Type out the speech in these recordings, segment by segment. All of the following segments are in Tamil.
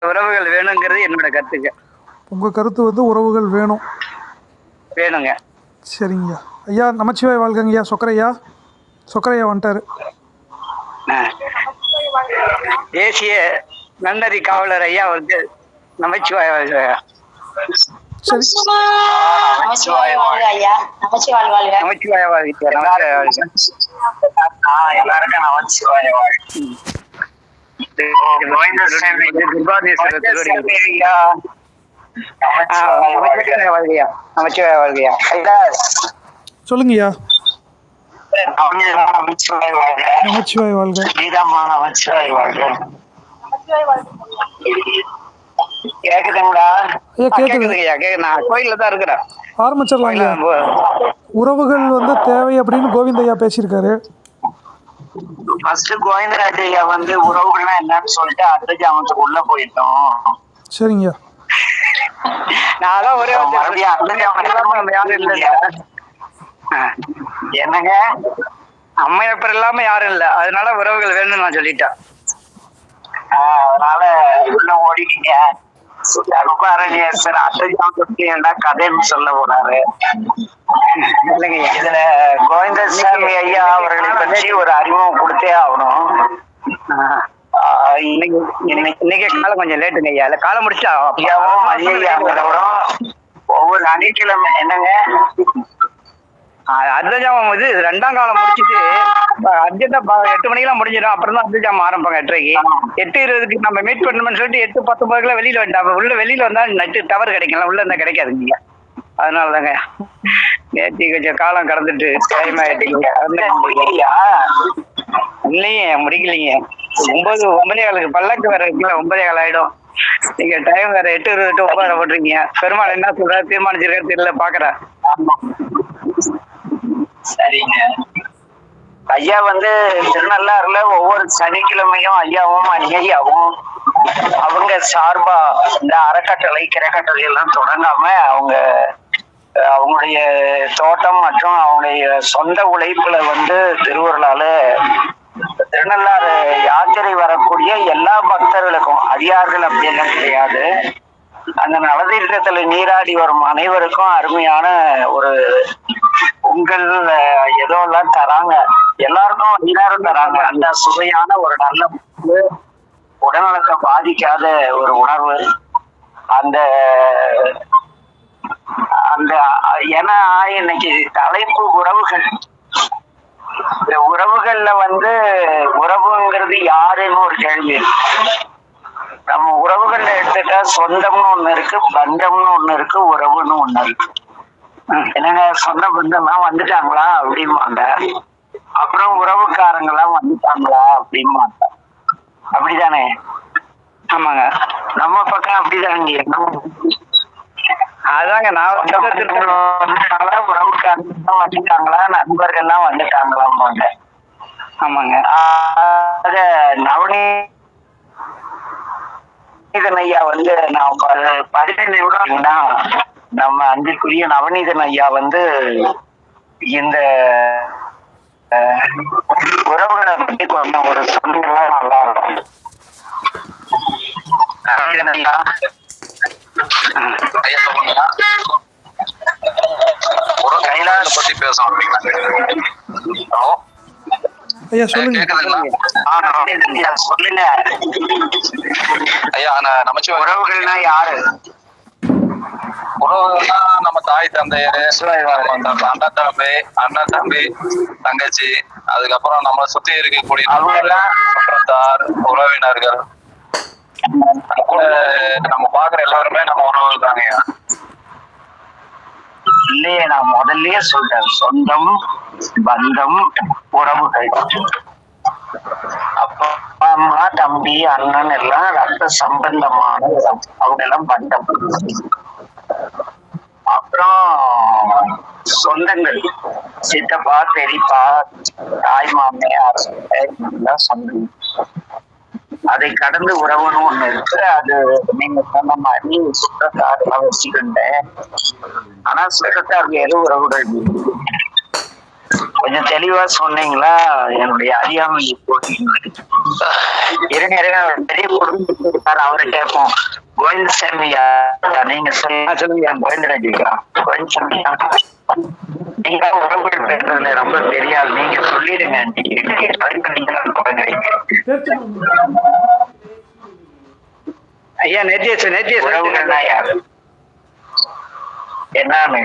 உறவுகள் வேணுங்கிறது என்னோட கருத்துங்க. உங்கள் கருத்து வந்து உறவுகள் வேணும். வேணுங்க. சரிங்கய்யா. ஐயா நமச்சிவாய் வாழ்கங்கய்யா. சொக்கரையா வந்துட்டார். தேசிய நன்னறி காவலர் ஐயா வந்து நமச்சிவாய் வாழ்க. சரி, நமச்சிவாய் வாழ்க ஐயா. நமச்சிவாய் வாழ்க. நமச்சிவாய் வாழ்க. எல்லாருக்கும் நமச்சிவாய் வாழ்க. நமச்சிவாய் வாழ்கையா. சொல்லுங்கய்யா. நமச்சிவாய் வாழ்க. நமச்சிவாய் வாழ்க. கீதாம்மா நமச்சிவாய் வாழ்க. கேக்குதுங்களா? ஐயா கேட்குது. கேக்குதுங்கய்யா. நான் கோயில்ல தான் இருக்கிறேன். ஆரம்பிச்சிடலாங்கய்யா. உறவுகள் வந்து தேவை அப்படின்னு கோவிந்தையா பேசியிருக்காரு. ஃபர்ஸ்ட் கோவிந்தராஜ் ஐயா வந்து உறவுகள்னா என்னன்னு சொல்லிட்டு அடுத்த ஜாமத்துக்கு உள்ள போயிட்டோம். சரிங்கய்யா. நான் ஒரே மறுபடியும் அடுத்த ஜாமம் யாரும் இல்லையா? என்னங்க அம்மையப்பர் இல்லாம யாரும் இல்ல, அதனால உறவுகள் வேணும்னு நான் சொல்லிட்டேன். அதனால உள்ள ஓடிட்டீங்க. சார் என்ன கதைன்னு சொல்ல போறாரு. இதுல கோவிந்தசாமி ஐயா அவர்களை பற்றி ஒரு அறிமுகம் கொடுத்தே ஆகணும். இன்னைக்கு காலம் கொஞ்சம் லேட்டுங்க ஐயா. இல்ல காலம் முடிச்சா ஐயாவும் ஐயாவும் ஒவ்வொரு சனிக்கிழமை என்னங்க அர்த்தஜாமம் இது 2ஆம் காலம் முடிச்சுட்டு அர்ஜென்டா 8 மணிக்கெல்லாம் முடிஞ்சிடும். அப்புறம் தான் அர்த்தஜாமம் ஆரம்பிப்பாங்க 8:30க்கு. 8:20க்கு நம்ம மீட் பண்ணணும்னு சொல்லிட்டு 8:19 வெளியில வந்துட்டா உள்ள வெளியில வந்தா நெட்டு டவர் கிடைக்கல, உள்ள இருந்தா கிடைக்காதுங்க. அதனால தாங்க நேற்று கொஞ்சம் காலம் கடந்துட்டு டைம் ஆயிட்டீங்க. இல்லையே முடிக்கலைங்க. 9 பல்லக்கு வேற இருக்குல்ல, 9:15 ஆயிடும். நீங்க டைம் வேற 8:20 to 9 போட்டுருக்கீங்க. பெருமாள் என்ன சொல்றாரு தீர்மானிச்சிருக்காரு தெரியல, பாக்குறேன். சரிங்க. ஐயா வந்து திருநள்ளாறுல ஒவ்வொரு சனிக்கிழமையும் ஐயாவும் ஐயாவும் அவங்க சார்பா இந்த அறக்கட்டளை கிரக்கட்டளை எல்லாம் தொடங்காம அவங்களுடைய தோட்டம் மற்றும் அவங்களுடைய சொந்த உழைப்புல வந்து திருவருளால திருநள்ளாறு யாத்திரை வரக்கூடிய எல்லா பக்தர்களுக்கும், அடியார்கள் அப்படியெல்லாம் கிடையாது, அந்த நலதீர்த்தத்துல நீராடி வரும் அனைவருக்கும் அருமையான ஒரு பொங்கல் ஏதோ எல்லாம் தராங்க. எல்லாருக்கும் நீராடும் தராங்க. அந்த சுவையான ஒரு நல்ல உடல்நலத்தை பாதிக்காத ஒரு உணர்வு. அந்த அந்த ஏன்னா இன்னைக்கு தலைப்பு உறவுகள். இந்த உறவுகள்ல வந்து உறவுங்கிறது யாருன்னு ஒரு கேள்வி. நம்ம உறவுகள்ல எடுத்துட்டா சொந்தம்னு ஒண்ணு இருக்கு, பந்தம்னு ஒண்ணு இருக்கு, உறவுன்னு ஒண்ணு இருக்கு. என்னங்க சொந்த பந்தம்லாம் வந்துட்டாங்களா அப்படிம்பாங்க. அப்புறம் உறவுக்காரங்கெல்லாம் வந்துட்டாங்களா அப்படிம்பாங்க. அப்படிதானே? ஆமாங்க, நம்ம பக்கம் அப்படிதாங்க. அதாங்க நான் வந்துட்டாங்களா, உறவுக்காரங்க வந்துட்டாங்களா, நண்பர்கள்லாம் வந்துட்டாங்களாம்பாங்க. ஆமாங்க. அத நவநீதன் ஐயா வந்து நான் 15 நிமிடம் நம்ம அன்பிற்குரிய நவநீதன் ஐயா வந்து இந்த உறவுகளை பற்றி கொஞ்சம் ஒரு சொன்னா நல்லா இருக்கும். நவநீதன் ஐயா கைலாஷ் பத்தி பேசணும். ஐயா சொல்லுங்க. சொல்லுங்க ஐயா. நமச்சிவாய். உறவுகள்னா யாரு? உறவுகள்னா நம்ம தாய் தந்தையர், அண்ணன் தம்பி தங்கச்சி, அதுக்கப்புறம் நம்ம சுத்தி இருக்கக்கூடிய சுற்றத்தார் உறவினர்கள் கூட நம்ம பாக்குற எல்லாருமே நம்ம உறவுகள் தாங்க. இல்லையே, நான் முதல்லயே சொல்றேன், சொந்தம் பந்தம் உறவுகள். அப்பா அம்மா தம்பி அண்ணன் எல்லாம் ரத்த சம்பந்தமான அவங்க எல்லாம் பந்தம். அப்புறம் சொந்தங்கள் சித்தப்பா பெரியப்பா தாய் மாமையார் எல்லாம் சொந்தம். அதை கடந்து உறவுன்னு ஒண்ணு இருக்கு. அது நீங்க சொன்ன மாதிரி சுற்றத்தாறுலாம் வச்சுக்கிட்டேன். ஆனா சுற்றத்தாருக்கு எது உறவுகள் கொஞ்சம் தெளிவா சொன்னீங்களா? என்னுடைய அறியாமை இருங்க பெரிய குடும்பம் இருக்காரு, அவரை கேட்போம். கோவிந்தசாமி நீங்க சொல்லுங்க. கோவிந்தராஜா கோவிந்தசாமியா, நீங்க உறவுகள் பேசுறதுல ரொம்ப பெரிய ஆள், நீங்க சொல்லிடுங்க. ஐயா நேத்திய உறவுகள்னா யாரு என்னன்னு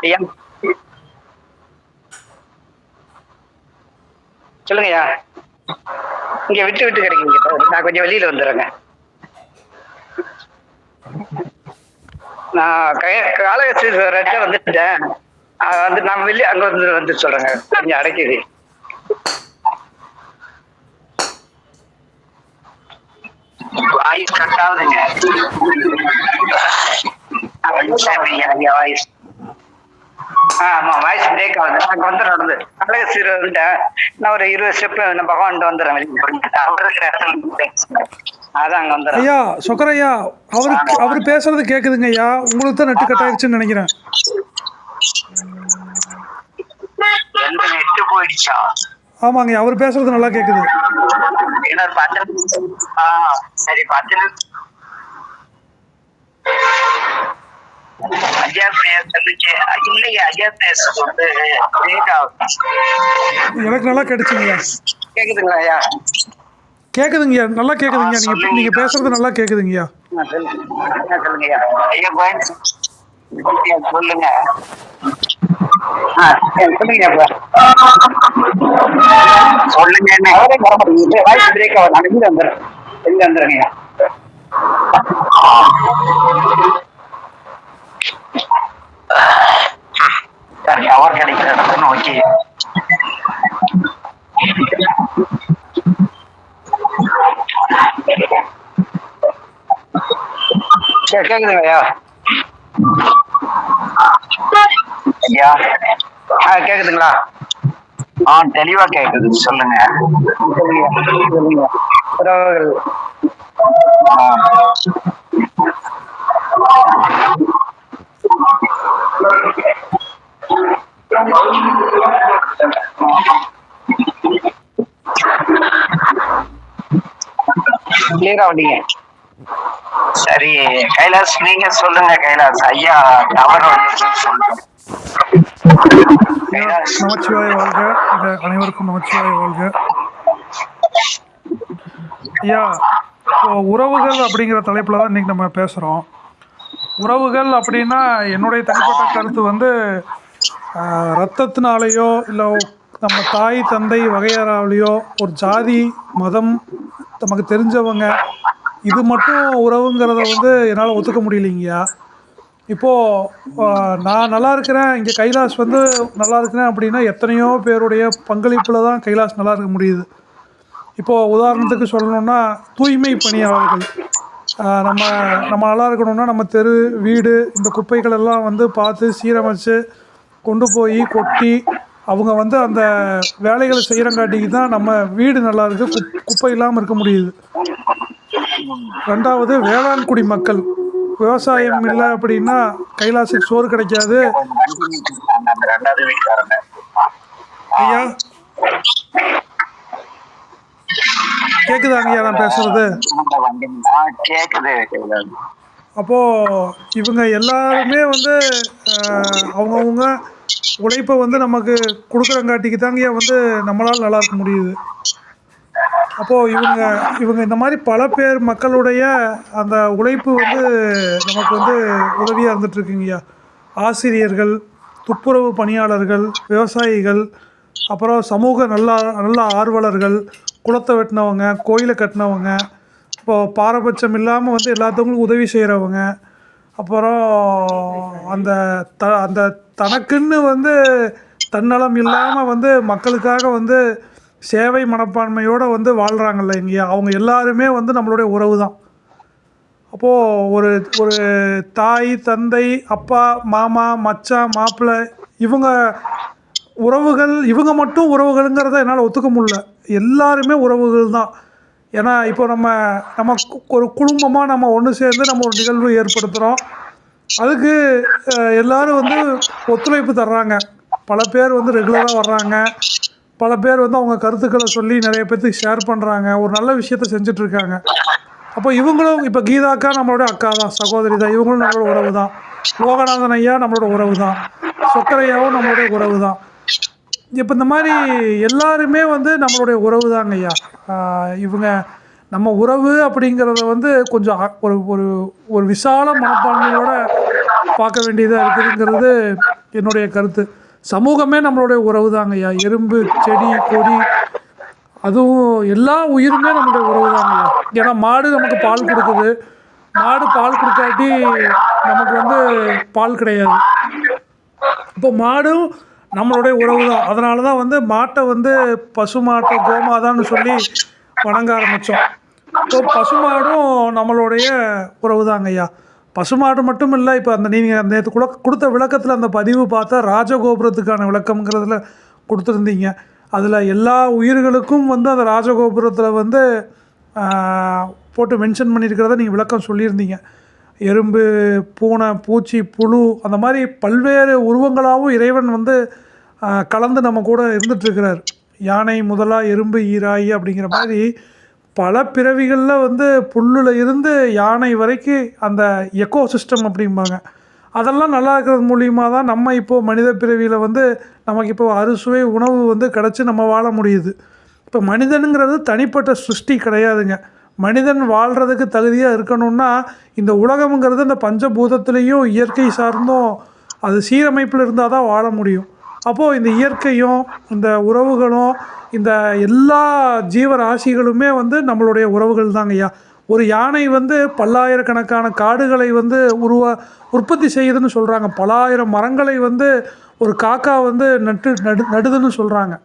ஐயா சொல்லுங்கய்யா. இங்க விட்டு விட்டு கிடைக்குங்க, நான் கொஞ்சம் வெளியில வந்துடுறேங்க. நான் காலகஸ்தீஸ்வரர்கிட்ட வந்துட்டேன். வந்து நான் வெளியே அங்க வந்து சொல்றேங்க, கொஞ்சம் அடைக்குது. வாய்ஸ் கட் ஆகுதுங்க. வாய்ஸ் ஆமா வாய்ஸ் பிரேக் ஆகுது. நான் வந்துடுறேன். காலகஸ்தீஸ்வரர் வந்துட்டேன். நான் ஒரு 20 ஸ்டெப் நான் பகவான் வந்துடுறேன் வெளியே. அதான் அங்க வந்துடுறேன். ஐயா சொக்கரையா, அவர் பேசுறது கேட்குதுங்க ஐயா. உங்களுக்கு தான் நெட்டு கட் ஆயிடுச்சுன்னு நினைக்கிறேன். எந்த நெட்டு போயிடுச்சா? ஆமாங்க, அவர் பேசுறது நல்லா கேட்குது. இன்னொரு 10 நிமிஷம். சரி 10 நிமிஷம். ஐயா பேசுறதுக்கு இல்லையா? ஐயா பேசுறது வந்து பிரேக் ஆகுது. எனக்கு நல்லா கேட்டுச்சுங்கய்யா. கேக்குதுங்களா ஐயா? கேட்குதுங்கய்யா, நல்லா கேட்குதுங்கய்யா. நீங்க பேசுறது நல்லா கேட்குதுங்கய்யா. சொல்லுங்க ஐயா. ஐயா சொல்லுங்க. சொல்லுங்க. வாய்ஸ் பிரேக் ஆகுது. நான் வெளியில வந்துடுறேன். வெளியில வந்துடுறேங்க. அவர் கிடைக்கிற இடத்த நோக்கி கேக்குதுங்க ஐயா? ஐயா கேக்குதுங்களா? தெளிவா கேக்குது. சொல்லுங்க. சொல்லுங்க. உறவுகள் கிளியரா வந்தீங்க. சரி கைலாஸ், நீங்க சொல்லுங்க. கைலாஸ் ஐயா டவர் சொல்லுங்க. நமச்சிவாய வாழ்க. அனைவருக்கும் நமச்சிவாய வாழ்க. ஐயா, உறவுகள் அப்படிங்கிற தலைப்பில் தான் இன்றைக்கி நம்ம பேசுகிறோம். உறவுகள் அப்படின்னா என்னுடைய தனிப்பட்ட கருத்து வந்து ரத்தத்தினாலேயோ இல்லை நம்ம தாய் தந்தை வகையறாலேயோ ஒரு ஜாதி மதம் நமக்கு தெரிஞ்சவங்க இது மட்டும் உறவுங்கிறத வந்து என்னால் ஒத்துக்க முடியலைங்கய்யா. இப்போது நான் நல்லா இருக்கிறேன், இங்கே கைலாஸ் வந்து நல்லா இருக்கிறேன் அப்படின்னா எத்தனையோ பேருடைய பங்களிப்பில் தான் கைலாஸ் நல்லா இருக்க முடியுது. இப்போது உதாரணத்துக்கு சொல்லணுன்னா தூய்மை பணியாளர்கள், நம்ம நல்லா இருக்கணும்னா நம்ம தெரு வீடு இந்த குப்பைகள் எல்லாம் வந்து பார்த்து சீரமைச்சு கொண்டு போய் கொட்டி அவங்க வந்து அந்த வேலைகளை செய்கிறங்காட்டிக்கு தான் நம்ம வீடு நல்லா இருக்குது, குப்பை இல்லாமல் இருக்க முடியுது. ரெண்டாவது வேளாண் குடி மக்கள், விவசாயம் இல்லை அப்படின்னா கைலாசுக்கு சோறு கிடைக்காது. ஐயா கேக்குதாங்கய்யா நான் பேசுறது? அப்போது இவங்க எல்லாருமே வந்து அவங்கவுங்க உழைப்பை வந்து நமக்கு கொடுக்குறங்காட்டிக்கு தாங்கய்யா வந்து நம்மளால் நல்லா இருக்க முடியுது. அப்போது இவங்க இந்த மாதிரி பல பேர் மக்களுடைய அந்த உழைப்பு வந்து நமக்கு வந்து உதவியாக இருந்துகிட்ருக்குங்கய்யா. ஆசிரியர்கள், துப்புரவு பணியாளர்கள், விவசாயிகள், அப்புறம் சமூக நல்ல ஆர்வலர்கள், குளத்தை வெட்டினவங்க, கோயிலை கட்டினவங்க, இப்போது பாரபட்சம் இல்லாமல் வந்து எல்லாத்துக்கும் உதவி செய்கிறவங்க, அப்புறம் அந்த தனக்குன்னு வந்து தன்னலம் இல்லாமல் வந்து மக்களுக்காக வந்து சேவை மனப்பான்மையோடு வந்து வாழ்கிறாங்கல்ல இங்கேயா, அவங்க எல்லாருமே வந்து நம்மளுடைய உறவு தான். அப்போது ஒரு தாய் தந்தை அப்பா மாமா மச்சான் மாப்பிள்ளை இவங்க உறவுகள், இவங்க மட்டும் உறவுகளுங்கிறத என்னால் ஒத்துக்க முடியல. எல்லாருமே உறவுகள் தான். ஏன்னா இப்போ நம்ம ஒரு குடும்பமாக நம்ம ஒன்று சேர்ந்து நம்ம ஒரு நிகழ்வு ஏற்படுத்துகிறோம். அதுக்கு எல்லோரும் வந்து ஒத்துழைப்பு தர்றாங்க. பல பேர் வந்து ரெகுலராக வர்றாங்க, பல பேர் வந்து அவங்க கருத்துக்களை சொல்லி நிறைய பேர்த்துக்கு ஷேர் பண்ணுறாங்க, ஒரு நல்ல விஷயத்த செஞ்சிட்ருக்காங்க. அப்போ இவங்களும் இப்போ கீதாக்கா நம்மளோட அக்கா தான், சகோதரி தான், இவங்களும் நம்மளோட உறவு தான். லோகநாதன் ஐயா நம்மளோட உறவு தான், சொக்கரையாவும் நம்மளுடைய உறவு தான். இப்போ இந்த மாதிரி எல்லாருமே வந்து நம்மளுடைய உறவு தாங்க ஐயா. இவங்க நம்ம உறவு அப்படிங்கிறத வந்து கொஞ்சம் ஒரு ஒரு ஒரு விசால மனப்பான்மையோட பார்க்க வேண்டியதாக இருக்குதுங்கிறது என்னுடைய கருத்து. சமூகமே நம்மளுடைய உறவு தாங்க ஐயா. எறும்பு, செடி, கொடி, அதுவும் எல்லா உயிருமே நம்மளுடைய உறவு தாங்க ஐயா. ஏன்னா மாடு நமக்கு பால் கொடுக்குது, மாடு பால் கொடுக்காட்டி நமக்கு வந்து பால் கிடையாது. இப்போ மாடும் நம்மளுடைய உறவு தான். அதனால தான் வந்து மாட்டை வந்து பசுமாட்டை கோமாதான்னு சொல்லி வணங்க ஆரம்பித்தோம். இப்போ பசுமாடும் நம்மளுடைய உறவு தாங்க ஐயா. பசுமாடு மட்டும் இல்லை, இப்போ அந்த நீங்கள் நேற்று கொடுத்த விளக்கத்தில் அந்த பதிவு பார்த்தா ராஜகோபுரத்துக்கான விளக்கம்ங்கிறதுல கொடுத்துருந்தீங்க. அதில் எல்லா உயிர்களுக்கும் வந்து அந்த ராஜகோபுரத்தில் வந்து போட்டு மென்ஷன் பண்ணியிருக்கிறத நீங்கள் விளக்கம் சொல்லியிருந்தீங்க. எறும்பு, பூனை, பூச்சி, புழு, அந்த மாதிரி பல்வேறு உருவங்களாகவும் இறைவன் வந்து கலந்து நம்ம கூட இருந்துகிட்ருக்கிறார். யானை முதலாக எறும்பு, ஈராயி அப்படிங்கிற மாதிரி பல பிறவிகளில் வந்து புல்லில் இருந்து யானை வரைக்கும் அந்த எக்கோ சிஸ்டம் அப்படிம்பாங்க, அதெல்லாம் நல்லா இருக்கிறது மூலியமாக தான் நம்ம இப்போது மனித பிறவியில் வந்து நமக்கு இப்போ அறுசுவை உணவு வந்து கிடச்சி நம்ம வாழ முடியுது. இப்போ மனிதனுங்கிறது தனிப்பட்ட சிருஷ்டி கிடையாதுங்க. மனிதன் வாழ்கிறதுக்கு தகுதியாக இருக்கணும்னா இந்த உலகம்ங்கிறது அந்த பஞ்சபூதத்துலேயும் இயற்கை சார்ந்தும் அது சீரமைப்பில் இருந்தால் தான் வாழ முடியும். அப்போது இந்த இயற்கையும் இந்த உறவுகளும் இந்த எல்லா ஜீவராசிகளுமே வந்து நம்மளுடைய உறவுகள் தாங்க ஐயா. ஒரு யானை வந்து பல்லாயிரக்கணக்கான காடுகளை வந்து உற்பத்தி செய்யுதுன்னு சொல்கிறாங்க. பலாயிரம் மரங்களை வந்து ஒரு காக்கா வந்து நடுதுன்னு சொல்கிறாங்க.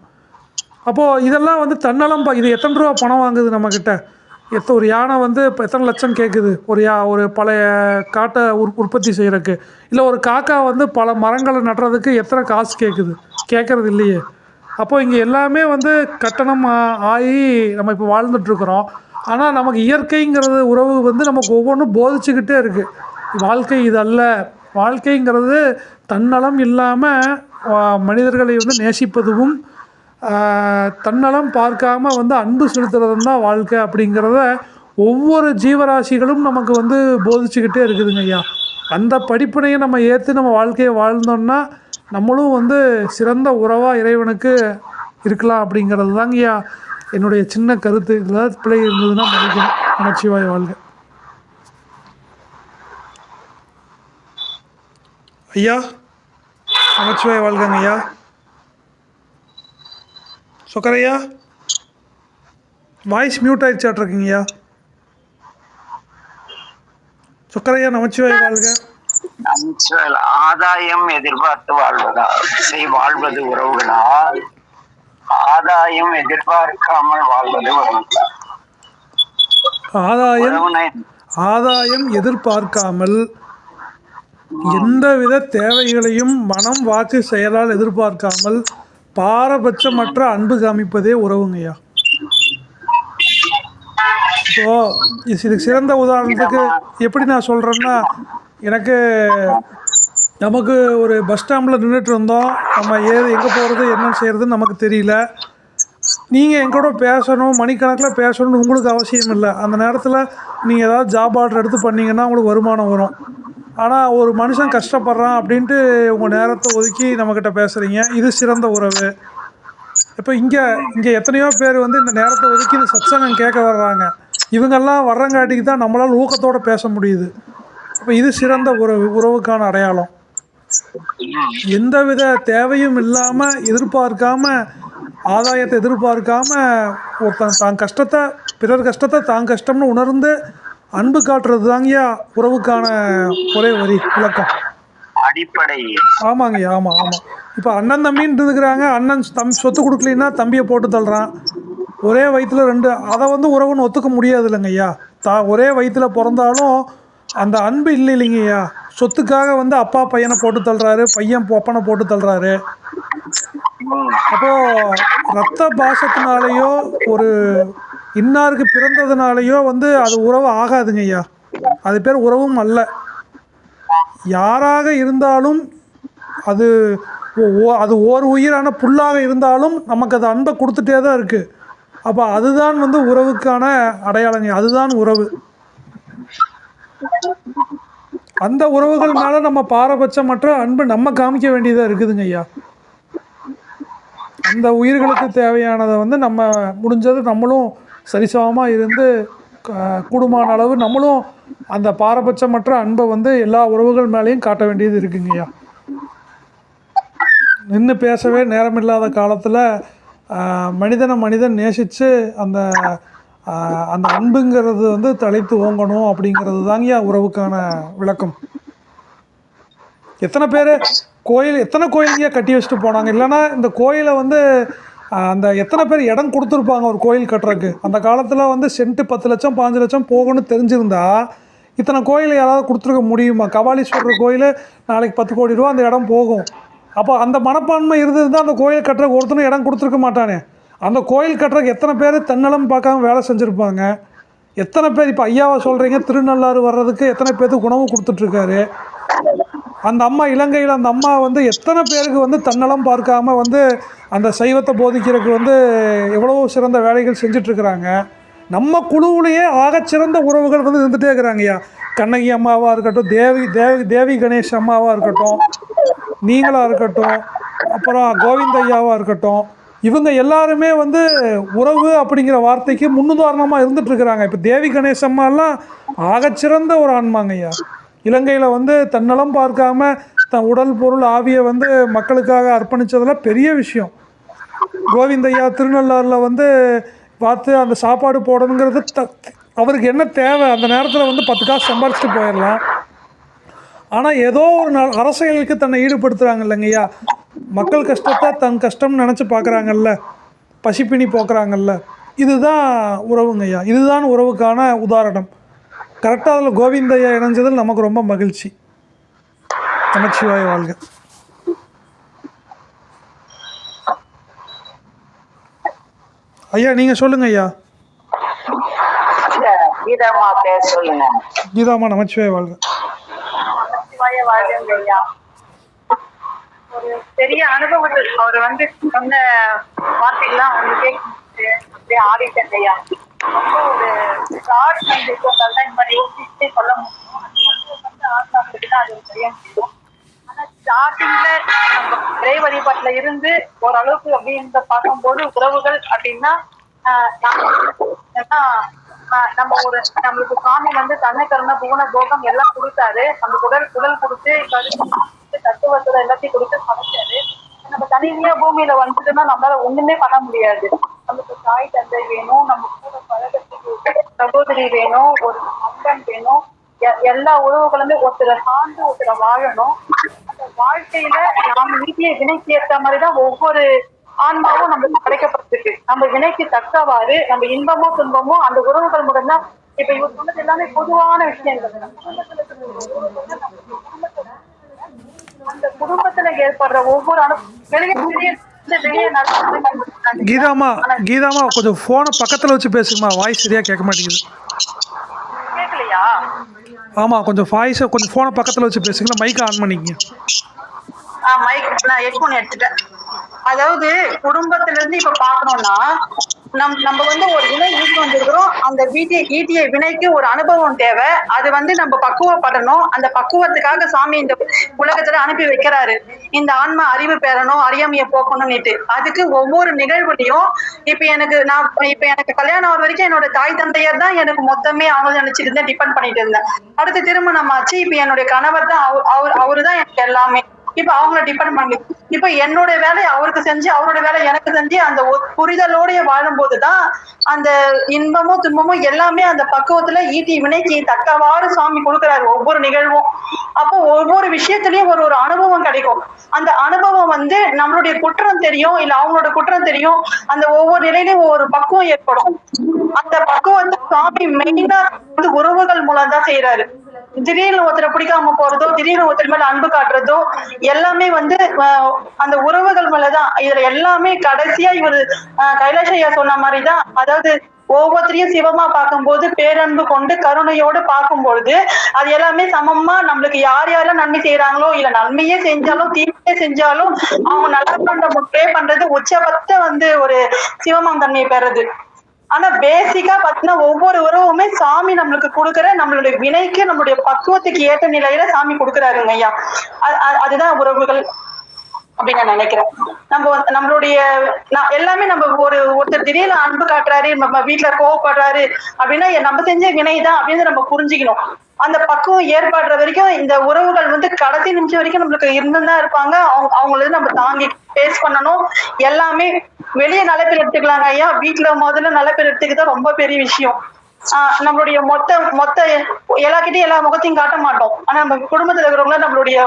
அப்போது இதெல்லாம் வந்து தன்னலம். இது எத்தனை ரூபா பணம் வாங்குது நம்மக்கிட்ட? ஒரு யானை வந்து இப்போ எத்தனை லட்சம் கேட்குது ஒரு பழைய காட்டை உற்பத்தி செய்கிறதுக்கு? இல்லை ஒரு காக்கா வந்து பல மரங்களை நடுறதுக்கு எத்தனை காசு கேட்குது? கேட்குறது இல்லையே. அப்போது இங்கே எல்லாமே வந்து கட்டணம் ஆகி நம்ம இப்போ வாழ்ந்துட்டுருக்குறோம். ஆனால் நமக்கு இயற்கைங்கிறது உறவு வந்து நமக்கு ஒவ்வொன்றும் போதிச்சுக்கிட்டே இருக்குது. வாழ்க்கை இதல்ல, வாழ்க்கைங்கிறது தன்னலம் இல்லாமல் மனிதர்களை வந்து நேசிப்பதும் தன்னலம் பார்க்காம வந்து அன்பு செலுத்துறதும் தான் வாழ்க்கை அப்படிங்கிறத ஒவ்வொரு ஜீவராசிகளும் நமக்கு வந்து போதிச்சுக்கிட்டே இருக்குதுங்க ஐயா. அந்த படிப்பினையை நம்ம ஏற்று நம்ம வாழ்க்கையை வாழ்ந்தோம்னா நம்மளும் வந்து சிறந்த உறவாக இறைவனுக்கு இருக்கலாம் அப்படிங்கிறது தாங்க ஐயா என்னுடைய சின்ன கருத்து. இதில் பிள்ளை இருந்ததுன்னா மன்னிக்கணும். நமச்சிவாய வாழ்க ஐயா. நமச்சிவாய வாழ்கங்க ஐயா. சொக்கரையா வாய்ஸ் மியூட் ஆயிடுச்சாட்ருக்குங்கய்யா. சொக்கரையா நமச்சிவாய வாழ்க. ஆதாயம் எதிர்பார்த்து வாழ்வதா வாழ்வது உறவுகளா? ஆதாயம் எதிர்பார்க்காமல் வாழ்வது உறவுகளா? ஆதாயம் எதிர்பார்க்காமல் எந்தவித தேவைகளையும் மனம், வாக்கு, செயலால் எதிர்பார்க்காமல் பாரபட்சமற்ற அன்பு காமிப்பதே உறவுங்கய்யா. இப்போது இதுக்கு சிறந்த உதாரணத்துக்கு எப்படி நான் சொல்கிறேன்னா, நமக்கு ஒரு பஸ் ஸ்டாண்டில் நின்றுட்டு இருந்தோம். நம்ம எங்கே போகிறது என்ன செய்கிறதுன்னு நமக்கு தெரியல. நீங்கள் எங்கூட பேசணும், மணிக்கணக்கில் பேசணும்னு உங்களுக்கு அவசியம் இல்லை. அந்த நேரத்தில் நீங்கள் ஏதாவது ஜாப் ஆர்டர் எடுத்து பண்ணிங்கன்னா உங்களுக்கு வருமானம் வரும். ஆனால் ஒரு மனுஷன் கஷ்டப்படுறான் அப்படின்ட்டு உங்கள் நேரத்தை ஒதுக்கி நம்மக்கிட்ட பேசுகிறீங்க, இது சிறந்த உறவு. இப்போ இங்கே எத்தனையோ பேர் வந்து இந்த நேரத்தை ஒதுக்கி இந்த சத்சங்கம் கேட்க வர்றாங்க. இவங்கெல்லாம் வர்றங்காட்டிக்கு தான் நம்மளால் ஊக்கத்தோடு பேச முடியுது. இப்போ இது சிறந்த உறவுக்கான அடையாளம். எந்தவித தேவையும் இல்லாமல் எதிர்பார்க்காம, ஆதாயத்தை எதிர்பார்க்காம ஒருத்தன் தான் கஷ்டத்தை, பிறர் கஷ்டத்தை தான் கஷ்டம்னு உணர்ந்து அன்பு காட்டுறது தாங்கய்யா உறவுக்கான ஒரே வரி விளக்கம், அடிப்படை. ஆமாங்கய்யா, ஆமாம் ஆமாம். இப்போ அண்ணன் தம்பின்னு இருக்கிறாங்க. அண்ணன் சொத்து கொடுக்கலன்னா தம்பியை போட்டு தள்ளுறான். ஒரே வயிற்றில் ரெண்டு, அதை வந்து உறவுன்னு ஒத்துக்க முடியாது இல்லைங்கய்யா. ஒரே வயிற்றில் பிறந்தாலும் அந்த அன்பு இல்லை இல்லைங்கய்யா. சொத்துக்காக வந்து அப்பா பையனை போட்டு தள்ளுறாரு, பையன் அப்பனை போட்டு தள்ளுறாரு. அப்போது ரத்த பாசத்தினாலேயோ ஒரு இன்னாருக்கு பிறந்ததுனாலேயோ வந்து அது உறவு ஆகாதுங்க ஐயா. அது பேர் உறவும் அல்ல. யாராக இருந்தாலும் அது அது ஓர் உயிரான புல்லாக இருந்தாலும் நமக்கு அது அன்பை கொடுத்துட்டே தான் இருக்குது. அப்போ அதுதான் வந்து உறவுக்கான அடையாளங்க. அதுதான் உறவு. அந்த உறவுகள் மேலே நம்ம பாரபட்சமற்ற அன்பு நம்ம காமிக்க வேண்டியதாக இருக்குதுங்க ஐயா. அந்த உயிர்களுக்கு தேவையானதை வந்து நம்ம முடிஞ்சது நம்மளும் சரிசமமாக இருந்து கூடுமான அளவு நம்மளும் அந்த பாரபட்சமற்ற அன்பை வந்து எல்லா உறவுகள் மேலேயும் காட்ட வேண்டியது இருக்குங்கய்யா. நின்று பேசவே நேரமில்லாத காலத்தில் மனிதனை மனிதன் நேசித்து அந்த அந்த அன்புங்கிறது வந்து தலைத்து ஓங்கணும் அப்படிங்கிறது தாங்கய்யா உறவுக்கான விளக்கம். எத்தனை பேர் எத்தனை கோயிலையே கட்டி வச்சுட்டு போனாங்க. இல்லைன்னா இந்த கோயிலை வந்து அந்த எத்தனை பேர் இடம் கொடுத்துருப்பாங்க ஒரு கோயில் கட்டுறதுக்கு. அந்த காலத்தில் வந்து சென்ட்டு 10 லட்சம் 5 லட்சம் போகணும்னு தெரிஞ்சிருந்தா இத்தனை கோயில் யாராவது கொடுத்துருக்க முடியுமா? கபாலீஸ்வரர் கோயில் நாளைக்கு 10 கோடி ரூபா அந்த இடம் போகும். அப்போ அந்த மனப்பான்மை இருந்திருந்தால் அந்த கோயில் கட்டுறதுக்கு ஒருத்தனும் இடம் கொடுத்துருக்க மாட்டானே. அந்த கோயில் கட்டுறதுக்கு எத்தனை பேர் தன்னலம் பார்க்காம வேலை செஞ்சுருப்பாங்க. எத்தனை பேர் இப்போ ஐயாவை சொல்கிறீங்க, திருநள்ளாறு வர்றதுக்கு எத்தனை பேருக்கு உணவு கொடுத்துட்ருக்காரு. அந்த அம்மா இலங்கையில் அந்த அம்மா வந்து எத்தனை பேருக்கு வந்து தன்னலம் பார்க்காம வந்து அந்த சைவத்தை போதிக்கிறதுக்கு வந்து எவ்வளோ சிறந்த வேலைகள் செஞ்சிட்ருக்குறாங்க. நம்ம குழுவிலேயே ஆகச்சிறந்த உறவுகள் வந்து இருந்துகிட்டே இருக்கிறாங்கய்யா. கண்ணகி அம்மாவாக இருக்கட்டும், தேவி கணேஷ் அம்மாவாக இருக்கட்டும், நீங்களாக இருக்கட்டும், அப்புறம் கோவிந்த ஐயாவாக இருக்கட்டும், இவங்க எல்லாருமே வந்து உறவு அப்படிங்கிற வார்த்தைக்கு முன்னுதாரணமாக இருந்துகிட்ருக்குறாங்க. இப்போ தேவி கணேஷ் அம்மாலாம் ஆகச்சிறந்த ஒரு ஆன்மாங்க ஐயா. இலங்கையில் வந்து தன்னலம் பார்க்காம தன் உடல் பொருள் ஆவியை வந்து மக்களுக்காக அர்ப்பணித்ததெல்லாம் பெரிய விஷயம். கோவிந்தையா திருநள்ளாறில் வந்து பார்த்து அந்த சாப்பாடு போடணுங்கிறது அவருக்கு என்ன தேவை, அந்த நேரத்தில் வந்து 10 காசு சம்பாரிச்சிட்டு போயிடலாம். ஆனால் ஏதோ ஒரு அரசியலுக்கு தன்னை ஈடுபடுத்துகிறாங்க இல்லைங்கய்யா. மக்கள் கஷ்டத்தை தன் கஷ்டம்னு நினச்சி பார்க்குறாங்கல்ல, பசிப்பினி போக்குறாங்கல்ல, இதுதான் உறவுங்கய்யா. இதுதான் உறவுக்கான உதாரணம். கரெக்டாக அதில் கோவிந்தையா இணைஞ்சதில் நமக்கு ரொம்ப மகிழ்ச்சி. நமச்சிவாய வாழ்க. ஐயா நீங்கள் சொல்லுங்க ஐயா. கீதாமா பேர் சொல்லுங்க. கீதாமா நமச்சிவாய வாழ்க. ஐயா ஒரு பெரிய அனுபவங்கள் அவர் வந்து சொன்ன வார்த்தைகள்லாம் வந்து கேட்க அப்படியே ஆடிட்டேன் ஐயா. ரொம்ப ஒரு ஷார்ட் சந்தேகங்கள் தான் இந்த மாதிரி யோசிச்சுட்டே சொல்ல முடியும். அது வந்து ஆத்மாவுக்கு தான் அது சரியா முடியும். ஆனா ஸ்டார்டிங்ல நம்ம இறை வழிபாட்டுல இருந்து ஓரளவுக்கு அப்படின்னு பார்க்கும்போது உறவுகள் அப்படின்னா நம்ம ஒரு நம்மளுக்கு சாமி வந்து தன்னை கருணை பூன போகம் எல்லாம் கொடுத்தாரு. நமக்கு உடல் கொடுத்து தத்துவத்துல எல்லாத்தையும் கொடுத்து சமைச்சாரு. நம்ம தனிமையா பூமியில வந்துட்டுன்னா நம்மளால ஒண்ணுமே பண்ண முடியாது. நமக்கு தாய் தந்தை வேணும், நம்ம கூட பழகத்துக்கு சகோதரி வேணும், ஒரு நண்பன் வேணும். எல்லா உறவுகளுமே ஒருத்தரை சார்ந்து ஒருத்தரை வாழணும். அந்த வாழ்க்கையில நாம வீட்டிய வினைக்கு ஏற்ற மாதிரிதான் ஒவ்வொரு ஆன்மாவும் நம்மளுக்கு கிடைக்கப்பட்டிருக்கு. நம்ம வினைக்கு தக்கவாறு நம்ம இன்பமோ துன்பமோ அந்த உறவுகள் மூலம்தான். இப்ப இவர் சொன்னது எல்லாமே பொதுவான விஷயங்கள். அந்த குடும்பத்துல ஏற்படுற ஒவ்வொரு கீதாமா கொஞ்சம் போனை பக்கத்துல வச்சு பேசுங்கம்மா, வாய்ஸ் சரியா கேட்க மாட்டேங்குது. கேட்கலையா? ஆமா, கொஞ்சம் வாய்ஸை கொஞ்சம் போனை பக்கத்துல வச்சு பேசுங்களா, மைக் ஆன் பண்ணிக்கங்க. மைக் நான் ஹெட்போன் எடுத்துட்டேன். அதாவது குடும்பத்துல இருந்து இப்ப பாக்கணும்னா நம்ம வந்து ஒரு வினை ஈட்டு வந்திருக்கிறோம். அந்த ஈட்டிய வினைக்கு ஒரு அனுபவம் தேவை. அது வந்து நம்ம பக்குவப்படணும். அந்த பக்குவத்துக்காக சாமி இந்த உலகத்துல அனுப்பி வைக்கிறாரு. இந்த ஆன்மா அறிவு பெறணும், அறியாமைய போக்கணும்னுட்டு. அதுக்கு ஒவ்வொரு நிகழ்வுலையும் இப்ப எனக்கு கல்யாணம் ஆகிற வரைக்கும் என்னோட தாய் தந்தையர் தான் எனக்கு மொத்தமே அவங்க நினைச்சிட்டு இருந்தேன், டிபெண்ட் பண்ணிட்டு இருந்தேன். அடுத்து திருமணம் ஆச்சு. இப்ப என்னுடைய கணவர் தான், அவருதான் எனக்கு எல்லாமே. இப்ப அவங்கள டிபெண்ட் பண்ணி இப்ப என்னோட வேலையை அவருக்கு செஞ்சு அவரோட வேலை எனக்கு செஞ்சு அந்த புரிதலோடைய வாழும் போதுதான் அந்த இன்பமும் துன்பமும் எல்லாமே அந்த பக்குவத்துல ஈட்டி வினைக்கு தக்கவாறு சாமி கொடுக்குறாரு ஒவ்வொரு நிகழ்வும். அப்போ ஒவ்வொரு விஷயத்திலயும் ஒரு அனுபவம் கிடைக்கும். அந்த அனுபவம் வந்து நம்மளுடைய குற்றம் தெரியும், இல்ல அவங்களோட குற்றம் தெரியும். அந்த ஒவ்வொரு நிலையிலையும் ஒவ்வொரு பக்குவம் ஏற்படும். அந்த பக்குவத்தை சாமி மெயினா வந்து உறவுகள் மூலம் தான் செய்யறாரு. திடீர்னு ஒருத்தரை பிடிக்காம போறதோ, திடீர்னு ஒருத்தர் மேல அன்பு காட்டுறதோ எல்லாமே வந்து அந்த உறவுகள் மேலதான். இதுல எல்லாமே கடைசியா இவரு கைலாஷ் ஐயா சொன்ன மாதிரிதான். அதாவது ஒவ்வொருத்தரையும் சிவமா பார்க்கும்போது பேரன்பு கொண்டு கருணையோடு பார்க்கும்பொழுது அது எல்லாமே சமமா நம்மளுக்கு யார் யாரெல்லாம் நன்மை செய்யறாங்களோ இல்ல நன்மையே செஞ்சாலும் தீமையே செஞ்சாலும் அவங்க நல்லா பண்ற ப்ரே பண்றது உச்சபட்ச ஒரு சிவமாம் தன்மையை பெறது. ஆனா பேசிக்கா பாத்தீங்கன்னா ஒவ்வொரு உறவுமே சாமி நம்மளுக்கு கொடுக்குற நம்மளுடைய வினைக்கு நம்மளுடைய பக்குவத்துக்கு ஏற்ற நிலையில சாமி கொடுக்குறாருங்க ஐயா. அதுதான் உறவுகள் அப்படின்னு நான் நினைக்கிறேன். நம்மளுடைய எல்லாமே நம்ம ஒருத்தர் திடீர்னு அன்பு காட்டுறாரு, நம்ம வீட்டுல கோவப்படுறாரு அப்படின்னா நம்ம செஞ்ச வினைதான் அப்படின்னு நம்ம புரிஞ்சுக்கணும். அந்த பக்குவம் ஏற்படுற வரைக்கும் இந்த உறவுகள் கடைசி நிமிஷம் வரைக்கும் நம்மளுக்கு இருந்துதான் இருப்பாங்க. அவங்கள நம்ம தாங்கி பேஸ் பண்ணணும். எல்லாமே வெளியே நல்ல பேர் எடுத்துக்கலாங்க ஐயா, வீட்டுல முதல்ல நல்ல பேர் எடுத்துக்கிட்டா ரொம்ப பெரிய விஷயம். நம்மளுடைய மொத்த எல்லார்கிட்டையும் எல்லா முகத்தையும் காட்ட மாட்டோம். ஆனா நம்ம குடும்பத்துல இருக்கிறவங்கள நம்மளுடைய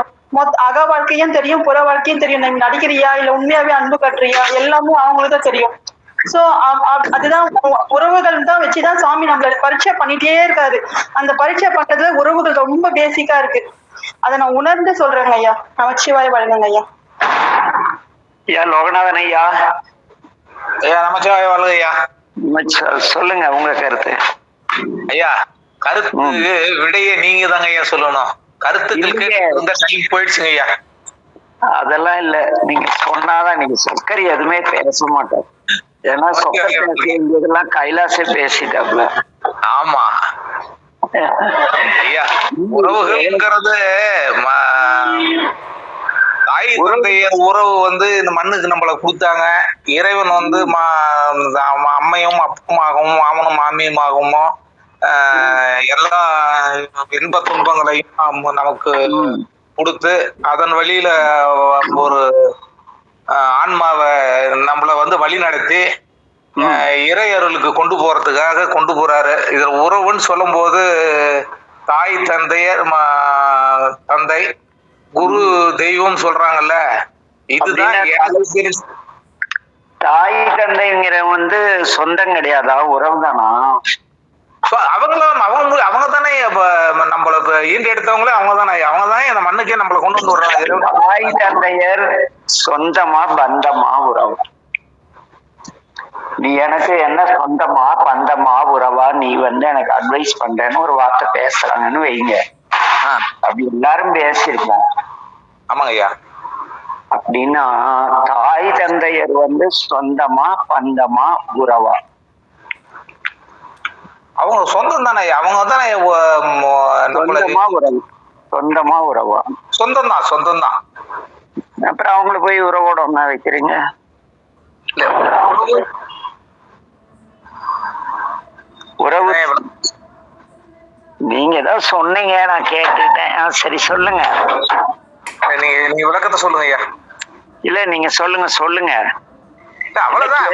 அக வாழ்க்கையும் தெரியும், புற வாழ்க்கையும் தெரியும். நீங்க நடிக்கிறியா இல்ல உண்மையாவே அன்பு கட்டுறியா எல்லாமே அவங்களுக்கு தான் தெரியும். சோ அதுதான் உறவுகள் தான் வச்சுதான் சாமி நம்மள பரீட்சை பண்ணிட்டே இருக்காரு. அந்த பரீட்சை பண்றதுல உறவுகள் ரொம்ப பேசிக்கா இருக்கு. அதை நான் உணர்ந்து சொல்றேங்க ஐயா. நமச்சிவாய வாழ்ங்க ஐயா. ஐயா லோகநாதன் ஐயா. ஐயா நமச்சிவாய வாழ்க ஐயா. சொல்லுங்க உங்க கருத்து. ஐயா கருத்துக்கு விடையே நீங்க தாங்க ஐயா சொல்லணும். கருத்துக்களுக்கு இந்த டைம் போயிடுச்சுங்க ஐயா. அதெல்லாம் இல்ல, நீங்க சொன்னாதான். நீங்க சொக்கரி எதுவுமே பேச மாட்டார். ஏன்னா சொக்கரியெல்லாம் கைலாசே பேசிட்டாப்ல. ஆமா ஐயா, உறவுகள்ங்கிறது தாய் தந்தையர் உறவு இந்த மண்ணுக்கு நம்மள கொடுத்தாங்க. இறைவன் அம்மையும் அப்பமாகவும் மாமனும் மாமியுமாகவும் எல்லா இன்ப துன்பங்களையும் நமக்கு கொடுத்து அதன் வழியில ஒரு ஆன்மாவை நம்மள வழி நடத்தி இறை அருளுக்கு கொண்டு போறதுக்காக கொண்டு போறாரு. இதுல உறவுன்னு சொல்லும் போது தாய் தந்தையர் தந்தை குரு தெய்வம் சொல்றாங்கல்ல, இதுதான். தாய் தந்தைங்கிற சொந்தம் கிடையாதா, உறவு தானா? அவங்க தானே நம்மள ஈண்டு எடுத்தவங்களே அவங்க தானே அந்த மண்ணுக்கே நம்மள கொண்டு வர்றாங்க. தாய் தந்தையர் சொந்தமா பந்தமா உறவு? நீ எனக்கு என்ன சொந்தமா பந்தமா உறவா நீ எனக்கு அட்வைஸ் பண்றேன்னு ஒரு வார்த்தை பேசுறாங்கன்னு வைங்க. அப்படி எல்லாரும் பேசியிருக்கோம். ஆமாங்க ஐயா. அப்படின்னா தாய் தந்தையர் சொந்தமா பந்தமா உறவா? அவங்க சொந்தம் தானே. அவங்க தானே சொந்தமா உறவு. சொந்தமா உறவா? சொந்தம் தான். அப்புறம் அவங்கள போய் உறவோட ஒண்ணா வைக்கிறீங்க. உறவு நீங்க ஏதாவது சொன்னீங்க, நான் கேட்டுட்டேன். சரி சொல்லுங்க. நீங்க விளக்கத்தை சொல்லுங்க ஐயா. இல்ல நீங்க சொல்லுங்க. அவ்வளவுதான்.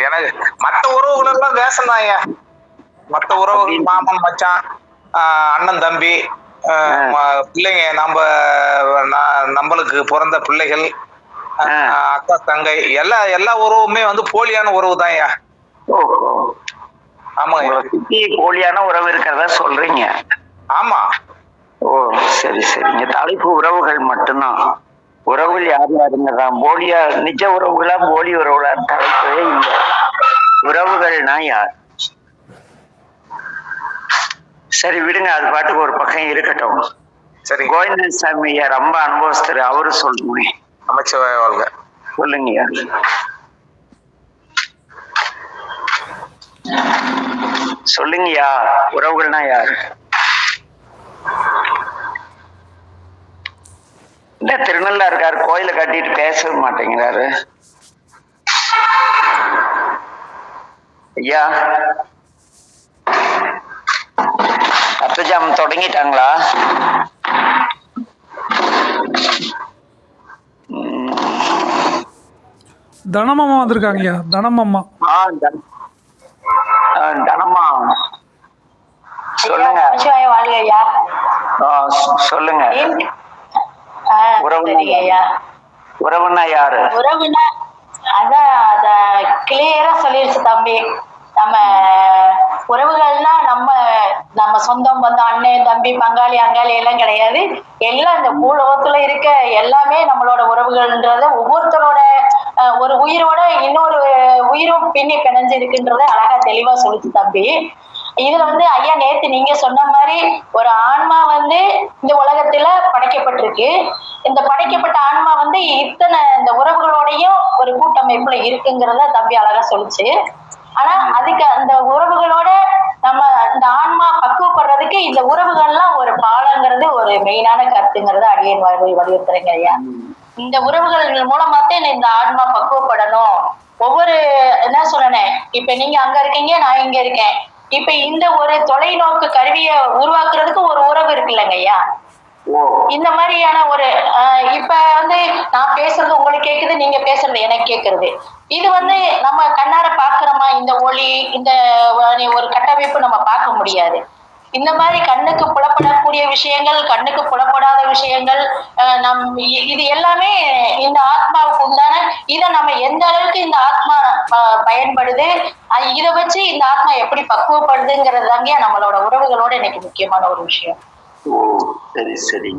எனக்கு மத்த உறவுகள் எல்லாம் வேஷம் தான் ஐயா. மத்த உறவுகள் மாமன் மச்சான் அண்ணன் தம்பி பிள்ளைங்க, நம்மளுக்கு பிறந்த பிள்ளைகள் அக்கா தங்கை எல்லா உறவுமே போலியான உறவு தான் ஐயா. ஆமாங்க. போலியான உறவு இருக்கிறதா சொல்றீங்க? ஆமா. ஓ சரி. இங்க தலைப்பு உறவுகள் மட்டும்தான். உறவுகள் யாருங்கதான் போலியா நிஜ உறவுகளா போலி உறவுகளா தலைப்பவே இல்லை. உறவுகள்னா யார்? சரி விடுங்க, அது பாட்டுக்கு ஒரு பக்கம் இருக்கட்டும். சரி. கோவிந்தசாமி ஐயா ரொம்ப அனுபவஸ்தர், அவரு சொல்லுங்க. அமைச்சர் வாழ்க. சொல்லுங்க. சொல்லுங்கய்யா, உறவுகள்னா யாரு? என்ன திருநெல்லா இருக்காரு, கோயில கட்டிட்டு பேசவே மாட்டேங்கிறாரு ஐயா. அர்த்தஜாமம் தொடங்கிட்டாங்களா? தனமாமா வந்திருக்காங்க ஐயா. தனமாமா. தனமா சொல்லுங்க. சொல்லுங்க. உறவுன்னா யாரு? உறவுனா அதான் அத கிளியரா சொல்லிருச்சு தம்பி. நம்ம உறவுகள்னா நம்ம சொந்தம் பந்தம் அண்ணன் தம்பி பங்காளி அங்காளி எல்லாம் கிடையாது. எல்லாம் இந்த பூலோகத்துல இருக்க எல்லாமே நம்மளோட உறவுகள்ன்றத ஒவ்வொருத்தரோட ஒரு உயிரோட இன்னொரு உயிரும் பின்னி பிணைஞ்சு இருக்குன்றத அழகா தெளிவா சொல்லிச்சு தம்பி. இதுல வந்து ஐயா நேத்து நீங்க சொன்ன மாதிரி ஒரு ஆன்மா வந்து இந்த உலகத்துல படைக்கப்பட்டிருக்கு. இந்த படைக்கப்பட்ட ஆன்மா வந்து இத்தனை இந்த உறவுகளோடையும் ஒரு கூட்டமைப்புல இருக்குங்கிறத தம்பி அழகா சொல்லுச்சு. ஆனா அதுக்கு அந்த உறவுகளோட நம்ம இந்த ஆன்மா பக்குவப்படுறதுக்கு இந்த உறவுகள்லாம் ஒரு பாலங்கிறது ஒரு மெயினான கருத்துங்கிறத அடியேன் வலியுறுத்துறேங்க ஐயா. இந்த உறவுகள் மூலமாத்தான் இந்த ஆன்மா பக்குவப்படணும். ஒவ்வொரு என்ன சொல்றேன், இப்ப நீங்க அங்க இருக்கீங்க, நான் இங்க இருக்கேன். இப்ப இந்த ஒரு தொலைநோக்கு கருவியை உருவாக்குறதுக்கு ஒரு உறவு இருக்குல்லங்க ஐயா. இந்த மாதிரியான ஒரு இப்ப வந்து நான் பேசுறது உங்களுக்கு கேக்குது, நீங்க பேசுறது எனக்கு கேக்குறது. இது வந்து நம்ம கண்ணார பாக்குறோமா? இந்த ஒளி, இந்த ஒரு கட்டமைப்பு நம்ம பார்க்க முடியாது. இந்த மாதிரி கண்ணுக்கு புலப்படக்கூடிய விஷயங்கள், கண்ணுக்கு புலப்படாத விஷயங்கள், இது எல்லாமே இந்த ஆத்மாவுக்கு உண்டான. இதை நம்ம எந்த அளவுக்கு இந்த ஆத்மா பயன்படுது, இதை வச்சு இந்த ஆத்மா எப்படி பக்குவப்படுதுங்கிறது தாங்க நம்மளோட உறவுகளோட இன்னைக்கு முக்கியமான ஒரு விஷயம். சரி சரி.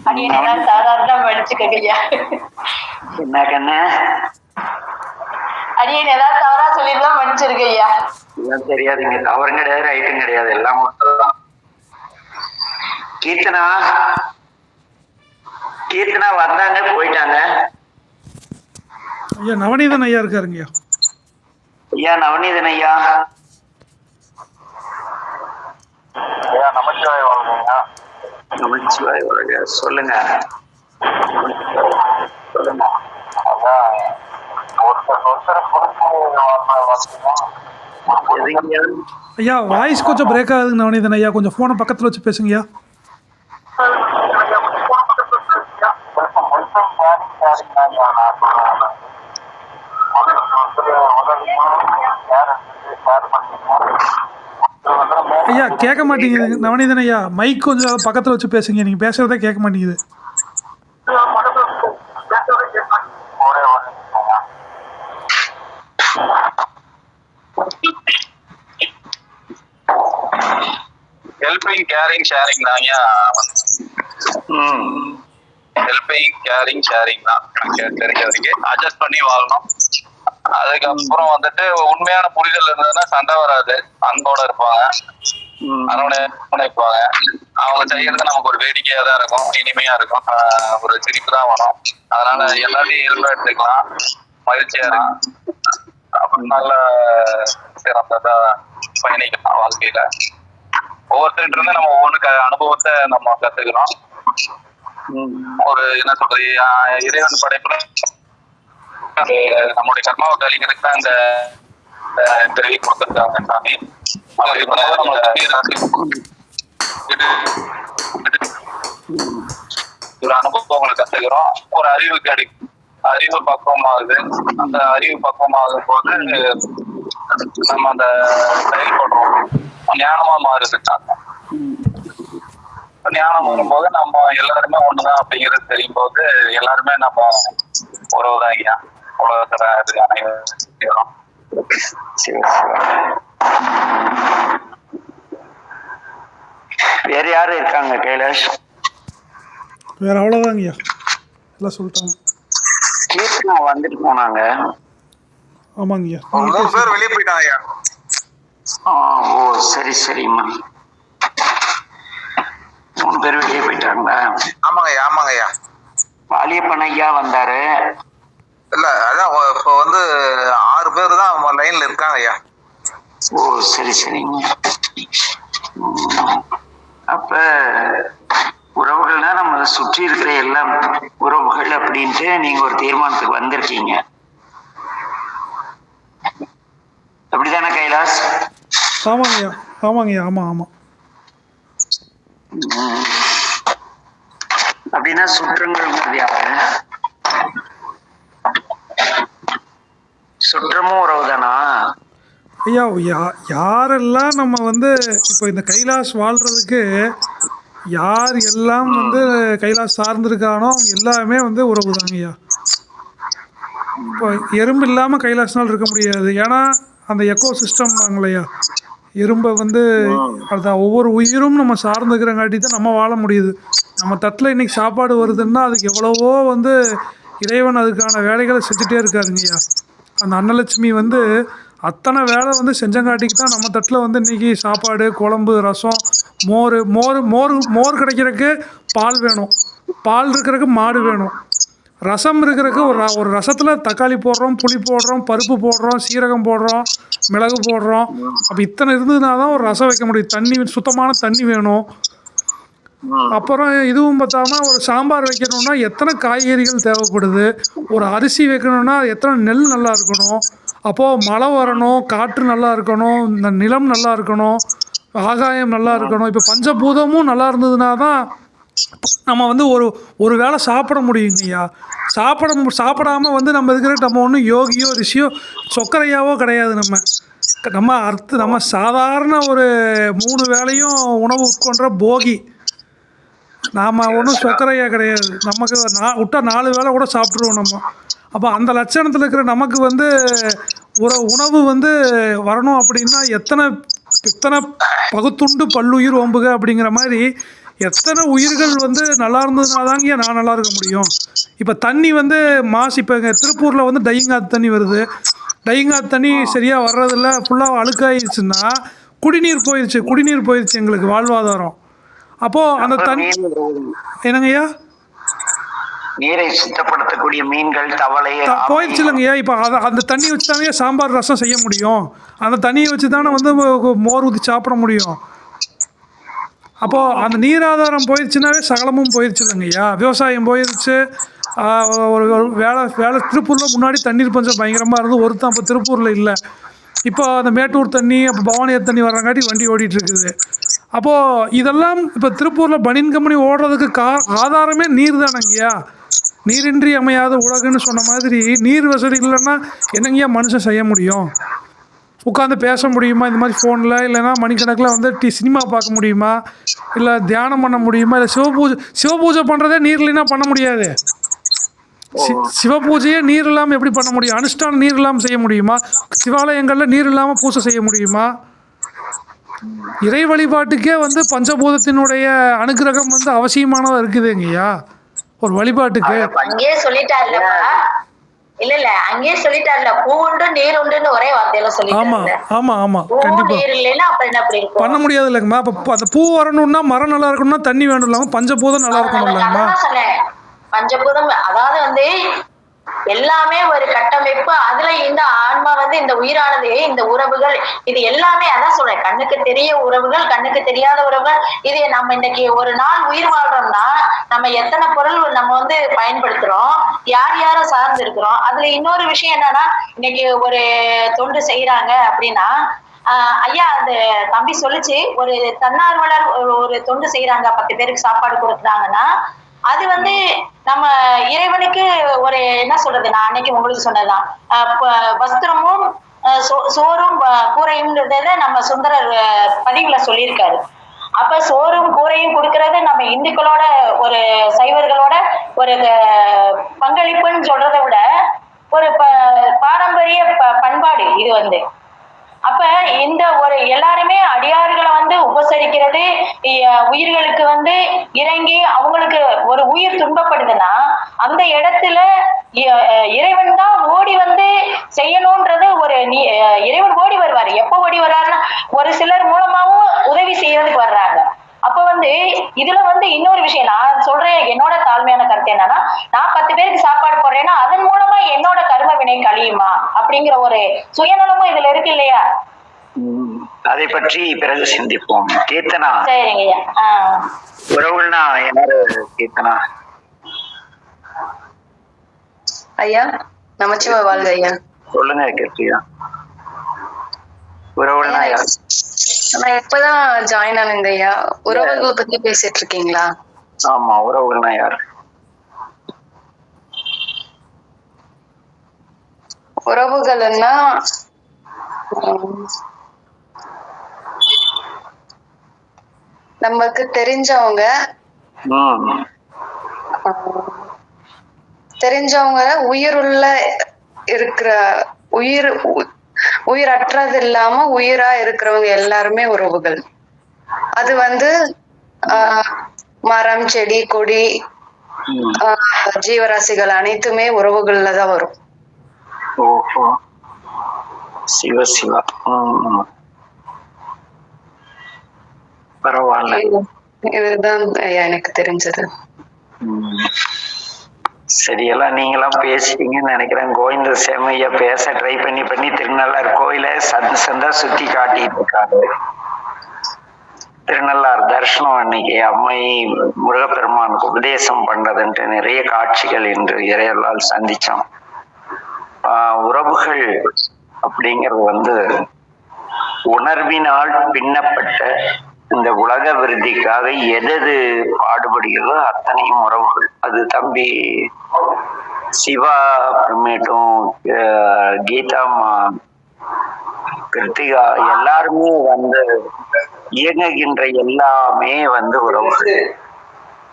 அடியேன் சாதாரண படிச்சுக்கையா. என்ன கண்ணு? அடியேன் ஏதாவது தவறா சொல்லிட்டுதான் மன்னிச்சிருக்கு ஐயா. தெரியாதுங்க, தவறும் கிடையாது, ரைட்டும் கிடையாது, எல்லாம் மட்டும்தான். கீர்த்தனா வந்தாங்க, போயிட்டாங்க. ஐயா நவநீதன் ஐயா இருக்காருங்கய்யா. ஐயா நவநீதன் ஐயா. நமச்சிவாய வாழ்க்கை. நமச்சிவாய வாழ்க. சொல்லுங்க சொல்லுங்க. அதான் ஒருத்தர் ஐயா வாய்ஸ் கொஞ்சம் பிரேக் ஆகுதுங்க நவநீதன் ஐயா, கொஞ்சம் ஃபோனை பக்கத்தில் வச்சு பேசுங்கய்யா. ஐயா கேட்க மாட்டேங்குது நவநீதன் ஐயா, மைக் கொஞ்சம் பக்கத்தில் வச்சு பேசுங்க, நீங்கள் பேசுகிறதே கேட்க மாட்டேங்குது. ஹெல்பிங் கேரிங் ஷேரிங் தான். ஹெல்பிங் கேரிங் ஷேரிங் தான் எனக்கு தெரிஞ்சதுக்கு. அட்ஜஸ்ட் பண்ணி வாழணும். அதுக்கப்புறம் வந்துட்டு உண்மையான புரிதல் இருந்ததுன்னா சண்டை வராது, அன்போட இருப்பாங்க, அரவணைப்பாங்க. அவங்க செய்யறது நமக்கு ஒரு வேடிக்கையா தான் இருக்கும், இனிமையா இருக்கும், ஒரு சிரிப்பு தான் வரும். அதனால எல்லாத்தையும் இயல்பா எடுத்துக்கலாம், மகிழ்ச்சியா இருக்கும். அப்புறம் நல்ல சிறந்ததா பயணிக்கலாம் வாழ்க்கையில. ஒவ்வொருத்தர்கிட்ட இருந்து நம்ம ஒவ்வொன்று அனுபவத்தை நம்ம கத்துக்கிறோம். ஒரு என்ன சொல்றது, இறைவன் படைப்புல நம்மளுடைய கர்மாவை கழிக்கிறதுக்கு தான் இந்த பிறவி கொடுத்துருக்காங்க சாமி. ஒரு அனுபவங்களை கத்துக்கிறோம், ஒரு அறிவு பக்குவமாகுது. அந்த அறிவு பக்குவமாகும் போது நம்ம அந்த செயல்படுறோம், ஞானமா மாறுது. ஞானம் வரும்போது நம்ம எல்லாருமே ஒண்ணுதான் அப்படிங்கிறது தெரியும் போது எல்லாருமே நம்ம உறவுதாங்க. உலகத்துல அனைவரும் வேற யாரும் இருக்காங்க கைலாஷ்? வேற அவ்வளோதாங்கய்யா, எல்லாம் சொல்லிட்டாங்க. கீர்த்தனா வந்துட்டு போனாங்க. ஆமாங்கய்யா, 3 பேர் வெளியே போயிட்டாங்க ஐயா. ஓ சரி சரிம்மா, 3 பேர் வெளியே போயிட்டாங்களா? ஆமாங்க ஐயா, ஆமாங்க ஐயா. பாலியப்பன் ஐயா வந்தாரு. இல்ல அதான் இப்போ வந்து 6 பேர் தான் லைன்ல இருக்காங்க ஐயா. ஓ சரி சரிங்க. அப்ப உறவுகள்னா நம்ம சுற்றி இருக்கிற எல்லாம் உறவுகள் அப்படின்ட்டு நீங்க ஒரு தீர்மானத்துக்கு வந்திருக்கீங்க, அப்படிதானே கைலாஷ்? ஆமாங்கய்யா ஆமாங்கய்யா, ஆமாம் ஆமாம். அப்படின்னா சுற்றங்கள் யாரு? சுற்றமும் உறவு தானா ஐயா? யாரெல்லாம் நம்ம வந்து இப்போ இந்த கைலாஷ் வாழ்கிறதுக்கு யார் எல்லாம் வந்து கைலாஷ் சார்ந்திருக்கானோ எல்லாமே வந்து உறவு தாங்க ஐயா. இப்போ எறும்பு இல்லாமல் கைலாஷ்னால் இருக்க முடியாது, ஏன்னா அந்த எக்கோ சிஸ்டம் வாங்கலையா, எறும்பை வந்து அதுதான் ஒவ்வொரு உயிரும் நம்ம சார்ந்துக்கிறங்காட்டி தான் நம்ம வாழ முடியுது. நம்ம தட்டில் இன்றைக்கி சாப்பாடு வருதுன்னா அதுக்கு எவ்வளவோ வந்து இறைவன் அதுக்கான வேலைகளை செஞ்சுட்டே இருக்காருங்கய்யா. அந்த அன்னலட்சுமி வந்து அத்தனை வேலை வந்து செஞ்சங்காட்டிக்கு தான் நம்ம தட்டில் வந்து இன்றைக்கி சாப்பாடு, குழம்பு, ரசம், மோர் மோர் மோர் மோர் கிடைக்கிறதுக்கு பால் வேணும், பால் இருக்கிறதுக்கு மாடு வேணும், ரசம் இருக்கிறதுக்கு ஒரு ரசத்தில் தக்காளி போடுறோம், புளி போடுறோம், பருப்பு போடுறோம், சீரகம் போடுறோம், மிளகு போடுறோம். அப்போ இத்தனை இருந்ததுனா தான் ஒரு ரசம் வைக்க முடியும். தண்ணி, சுத்தமான தண்ணி வேணும். அப்புறம் இதுவும் பார்த்தாம ஒரு சாம்பார் வைக்கணும்னா எத்தனை காய்கறிகள் தேவைப்படுது, ஒரு அரிசி வைக்கணும்னா எத்தனை நெல் நல்லா இருக்கணும், அப்போது மழை வரணும், காற்று நல்லா இருக்கணும், இந்த நிலம் நல்லா இருக்கணும், ஆகாயம் நல்லா இருக்கணும். இப்போ பஞ்சபூதமும் நல்லா இருந்ததுனா தான் நம்ம வந்து ஒரு வேளை சாப்பிட முடியுங்கய்யா. சாப்பிடாமல் வந்து நம்ம இருக்கிற நம்ம ஒன்றும் யோகியோ ரிஷியோ சொக்கரையாவோ கிடையாது. நம்ம சாதாரண ஒரு 3 வேளையும் உணவு உட்கொண்ட போகி. நாம் ஒன்றும் சொக்கரையா கிடையாது. நமக்கு விட்டா 4 வேளை கூட சாப்பிட்ருவோம் நம்ம. அப்போ அந்த லட்சணத்தில் இருக்கிற நமக்கு வந்து ஒரு உணவு வந்து வரணும் அப்படின்னா எத்தனை பகுத்துண்டு பல்லுயிர் ஓம்புக அப்படிங்கிற மாதிரி எத்தனை உயிர்கள் வந்து நல்லா இருந்ததுனா தாங்க நான் நல்லா இருக்க முடியும். இப்போ தண்ணி வந்து இப்போ எங்கள் திருப்பூரில் வந்து டையிங்காத்து தண்ணி வருது. டையிங்காத்து தண்ணி சரியாக வர்றதில்ல, ஃபுல்லாக அழுக்காயிடுச்சுன்னா குடிநீர் போயிடுச்சு எங்களுக்கு வாழ்வாதாரம். அப்போது அந்த தண்ணி என்னங்கய்யா, நீரை சுத்தப்படுத்தக்கூடிய மீன்கள், தவளை போயிடுச்சு இல்லைங்கய்யா. இப்போ அந்த தண்ணி வச்சு தானே சாம்பார் ரசம் செய்ய முடியும், அந்த தண்ணியை வச்சு தானே வந்து மோர் ஊற்றி சாப்பிட முடியும். அப்போது அந்த நீராதாரம் போயிடுச்சுனாவே சகலமும் போயிடுச்சு இல்லைங்கய்யா. விவசாயம் போயிடுச்சு. ஒரு வேலை திருப்பூரில் முன்னாடி தண்ணீர் பஞ்சம் பயங்கரமாக இருந்து ஒருத்தன் இப்போ திருப்பூரில் இல்லை. இப்போ அந்த மேட்டூர் தண்ணி, அப்போ பவானியார் தண்ணி வர்றங்காட்டி வண்டி ஓடிட்டு இருக்குது. அப்போது இதெல்லாம் இப்போ திருப்பூரில் பனியன் கம்பெனி ஓடுறதுக்கு ஆதாரமே நீர் தானங்கய்யா. நீரின்றி அமையாத உலகுன்னு சொன்ன மாதிரி நீர் வசதி இல்லைன்னா என்னங்கய்யா மனுஷன் செய்ய முடியும்? உட்காந்து பேச முடியுமா இந்த மாதிரி ஃபோனில்? இல்லைன்னா மணிக்கணக்கில் வந்து சினிமா பார்க்க முடியுமா? இல்லை தியானம் பண்ண முடியுமா? இல்லை சிவபூஜை பண்ணுறதே நீர் இல்லைன்னா பண்ண முடியாது. சிவபூஜையே நீர் இல்லாமல் எப்படி பண்ண முடியும்? அனுஷ்டானம் நீர் இல்லாமல் செய்ய முடியுமா? சிவாலயங்களில் நீர் இல்லாமல் பூஜை செய்ய முடியுமா? இறை வழிபாட்டுக்கே வந்து பஞ்சபூதத்தினுடைய அனுகிரகம் வந்து அவசியமானதாக இருக்குதுங்கய்யா ஒரு வழிபாட்டுக்கு. அங்கேயே சொல்லிட்டாருல்லப்பா. இல்ல அங்கேயே சொல்லிட்டாருல, பூ உண்டு நீர் உண்டுன்னு ஒரே வார்த்தையில சொல்லிட்டாரு. ஆமா கண்டிப்பா. நீர் இல்லைன்னா அப்ப என்ன பண்ண முடியாது இல்லைங்கம்மா. அப்ப அந்த பூ வரணும்னா மரம் நல்லா இருக்கணும்னா தண்ணி வேணும் இல்லாம பஞ்சபூதம் நல்லா இருக்கணும் இல்லைங்கம்மா. பஞ்சபூதம் அதாவது வந்து எல்லாமே ஒரு கட்டமைப்பு. அதுல இந்த ஆன்மா வந்து இந்த உயிரானது, இந்த உறவுகள், இது எல்லாமே அதான் சொல்றேன், கண்ணுக்கு தெரிய உறவுகள், கண்ணுக்கு தெரியாத உறவுகள். இது நம்ம இன்னைக்கு ஒரு நாள் உயிர் வாழ்றோம்னா நம்ம எத்தனை பொருள் நம்ம வந்து பயன்படுத்துறோம், யார சார்ந்து இருக்கிறோம். அதுல இன்னொரு விஷயம் என்னன்னா, இன்னைக்கு ஒரு தொண்டு செய்யறாங்க அப்படின்னா ஐயா அந்த தம்பி சொல்லிச்சு, ஒரு தன்னார்வலர் ஒரு தொண்டு செய்யறாங்க, 10 பேருக்கு சாப்பாடு கொடுக்குறாங்கன்னா அது வந்து நம்ம இறைவனுக்கு ஒரு என்ன சொல்றது, நான் அன்னைக்கு உங்களுக்கு சொன்னதுதான், வஸ்திரமும் சோறும் கூரையும்ன்றத நம்ம சுந்தரர் பதிவுல சொல்லியிருக்காரு. அப்ப சோறும் கூரையும் கொடுக்கறது நம்ம இந்துக்களோட ஒரு சைவர்களோட ஒரு பங்களிப்புன்னு சொல்றதை விட ஒரு பாரம்பரிய பண்பாடு இது வந்து. அப்ப இந்த ஒரு எல்லாருமே அடியார்களை வந்து உபசரிக்கிறது, உயிர்களுக்கு வந்து இறங்கி அவங்களுக்கு ஒரு உயிர் துன்பப்படுதுன்னா அந்த இடத்துல இறைவன் தான் ஓடி வந்து செய்யணும்ன்றது ஒரு இறைவன் ஓடி வருவாரு. எப்ப ஓடி வர்றாருன்னா ஒரு சிலர் மூலமாவும் உதவி செய்யறதுக்கு வர்றாங்க. அப்ப வந்து இதுல வந்து இன்னொரு விஷயம் நான் சொல்றேன், என்னோட தாழ்மையான கருத்து என்னன்னா, நான் 10 பேருக்கு சாப்பாடு போடுறேன்னா அதன் மூலமா என்னோட கர்ம வினை கழியுமா அப்படிங்கிற ஒரு சுயநலமும் இதுல இருக்கு இல்லையா? அதை பற்றி பிறகு சிந்திப்போம். கீர்த்தனா, சரிங்கய்யா. உறவுகள்னா யாரு கீர்த்தனா? ஐயா நமச்சிவ வாழ்க ஐயா. சொல்லுங்க கீர்த்தியா, உறவுகள்னா யாரு? நான் இப்பதான் ஜாயின் ஆனேங்க ஐயா. உறவுகளை பத்தி பேசிட்டு இருக்கீங்களா? ஆமா, உறவுகள்னா யாரு? உறவுகள்னா நமக்கு தெரிஞ்சவங்க, உயிருள்ள இருக்கிற உயிரற்றது இல்லாம உயிரா இருக்கிறவங்க எல்லாருமே உறவுகள். அது வந்து மரம், செடி, கொடி, ஜீவராசிகள் அனைத்துமே உறவுகள்ல தான் வரும். சிவா. பரவாயில்ல. இதுதான் எனக்கு தெரிஞ்சது. சரி, எல்லாம் நீங்களாம் பேசிட்டீங்கன்னு நினைக்கிறேன். கோவிந்த சேமையா பேச ட்ரை பண்ணி திருநள்ளாறு கோயில சந்தா சுத்தி காட்டிட்டு இருக்காரு. திருநள்ளாறு தரிசனம் அன்னைக்கு அம்மை முருகப்பெருமானுக்கு உபதேசம் பண்றதுன்ட்டு நிறைய காட்சிகள் இன்று இறையலால் சந்திச்சோம். உறவுகள் அப்படிங்கிறது உணர்வினால் பின்னப்பட்ட இந்த உலக விருத்திக்காக எது பாடுபடுகிறதோ அத்தனையும் உறவுகள். அது தம்பி சிவா, அப்புறமேட்டும் கீதாம்மா, கிருத்திகா எல்லாருமே இயங்குகின்ற எல்லாமே உறவுகள்.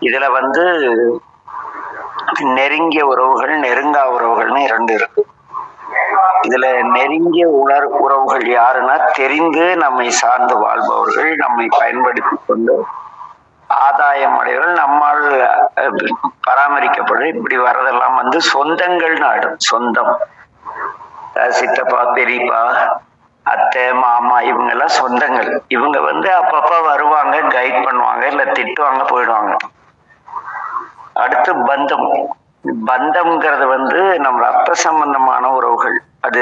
இதுல நெருங்கிய உறவுகள், நெருங்கா உறவுகள்னு 2 இருக்கு. இதுல நெருங்கிய உறவுகள் யாருன்னா தெரிந்து நம்மை சார்ந்து வாழ்பவர்கள், நம்மை பயன்படுத்தி கொண்டு ஆதாயம் அடைவர்கள், நம்மால் பராமரிக்கப்படுற இப்படி வர்றதெல்லாம் சொந்தங்கள் நாடு. சொந்தம், சித்தப்பா, பெரியப்பா, அத்தை, மாமா, இவங்க எல்லாம் சொந்தங்கள். இவங்க அப்பப்ப வருவாங்க, கைட் பண்ணுவாங்க, இல்ல திட்டுவாங்க, போயிடுவாங்க. அடுத்து பந்தம். பந்தம்ங்கிறது நம்ம ரத்த சம்பந்தமான உறவுகள். அது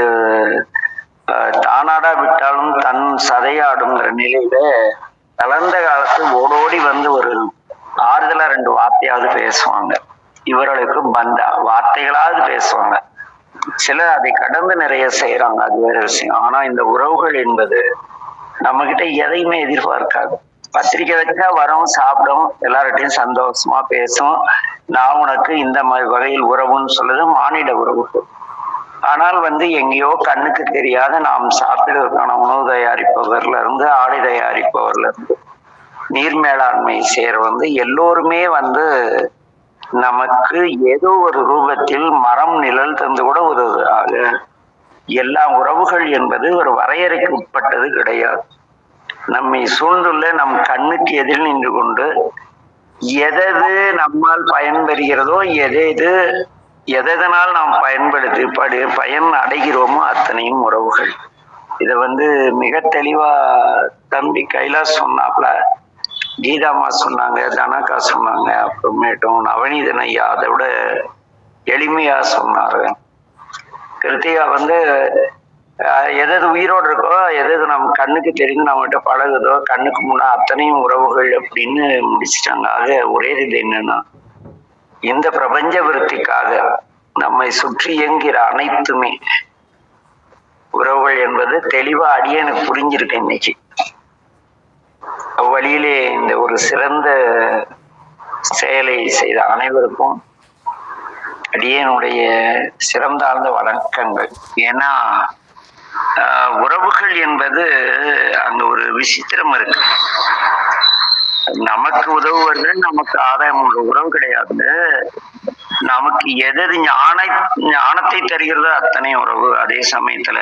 தானாடா விட்டாலும் தன் சதையாடுங்கிற நிலையில கலந்த காலத்து ஓடோடி ஒரு ஆறுதலா 2 வார்த்தையாவது பேசுவாங்க. இவர்களுக்கு வார்த்தைகளாவது பேசுவாங்க. சிலர் அதை கடந்து நிறைய செய்யறாங்க, அது வேற விஷயம். ஆனா இந்த உறவுகள் என்பது நம்ம கிட்ட எதையுமே எதிர்பார்க்காது. பத்திரிக்கை வச்சா வரோம், சாப்பிடும், எல்லார்கிட்டையும் சந்தோஷமா பேசும். நான் உனக்கு இந்த வகையில் உறவுன்னு சொல்லுது மானிட உறவு. ஆனால் எங்கேயோ கண்ணுக்கு தெரியாத நாம் சாப்பிடுவதற்கான உணவு தயாரிப்பவர்ல இருந்து, ஆடை தயாரிப்பவர்ல இருந்து, நீர் மேலாண்மை செய்யற எல்லோருமே நமக்கு ஏதோ ஒரு ரூபத்தில் மரம் நிழல் தந்து கூட உதவுதாக. எல்லா உறவுகள் என்பது ஒரு வரையறைக்கு உட்பட்டது கிடையாது. நம்மை சூழ்ந்துள்ள நம் கண்ணுக்கு எதிர் நின்று கொண்டு எதது நம்மால் பயன்பெறுகிறதோ, எதனால் நாம் பயன்படுத்தி பயன் அடைகிறோமோ அத்தனையும் உறவுகள். இத மிக தெளிவா தம்பி கைலாஷ் சொன்னாப்ல, கீதாமா சொன்னாங்க, தனகா சொன்னாங்க, அப்புறமேட்டும் நவநீதன் ஐயா அதை விட எளிமையா சொன்னாரு. கிருத்திகா எது உயிரோடு இருக்கோ, எது நம்ம கண்ணுக்கு தெரிஞ்சு நம்மகிட்ட பழகுதோ, கண்ணுக்கு முன்னா அத்தனையும் உறவுகள் அப்படின்னு முடிச்சிட்டாங்க. ஆக ஒரே இது என்னன்னா, இந்த பிரபஞ்ச விருத்திக்காக நம்மை சுற்றி இயங்குகிற அனைத்துமே உறவுகள் என்பது தெளிவா அடியேனுக்கு புரிஞ்சிருக்கு. இன்னைக்கு அவ்வழியிலே இந்த ஒரு சிறந்த செயலை செய்த அனைவருக்கும் அடியேனுடைய சிறந்தாழ்ந்த வணக்கங்கள். ஏன்னா உறவுகள் என்பது அங்க ஒரு விசித்திரம் இருக்கு. நமக்கு உதவுவர்கள் நமக்கு ஆதாயம் உள்ள உறவு கிடையாது. நமக்கு எது ஞானத்தை தருகிறதோ அத்தனை உறவு. அதே சமயத்துல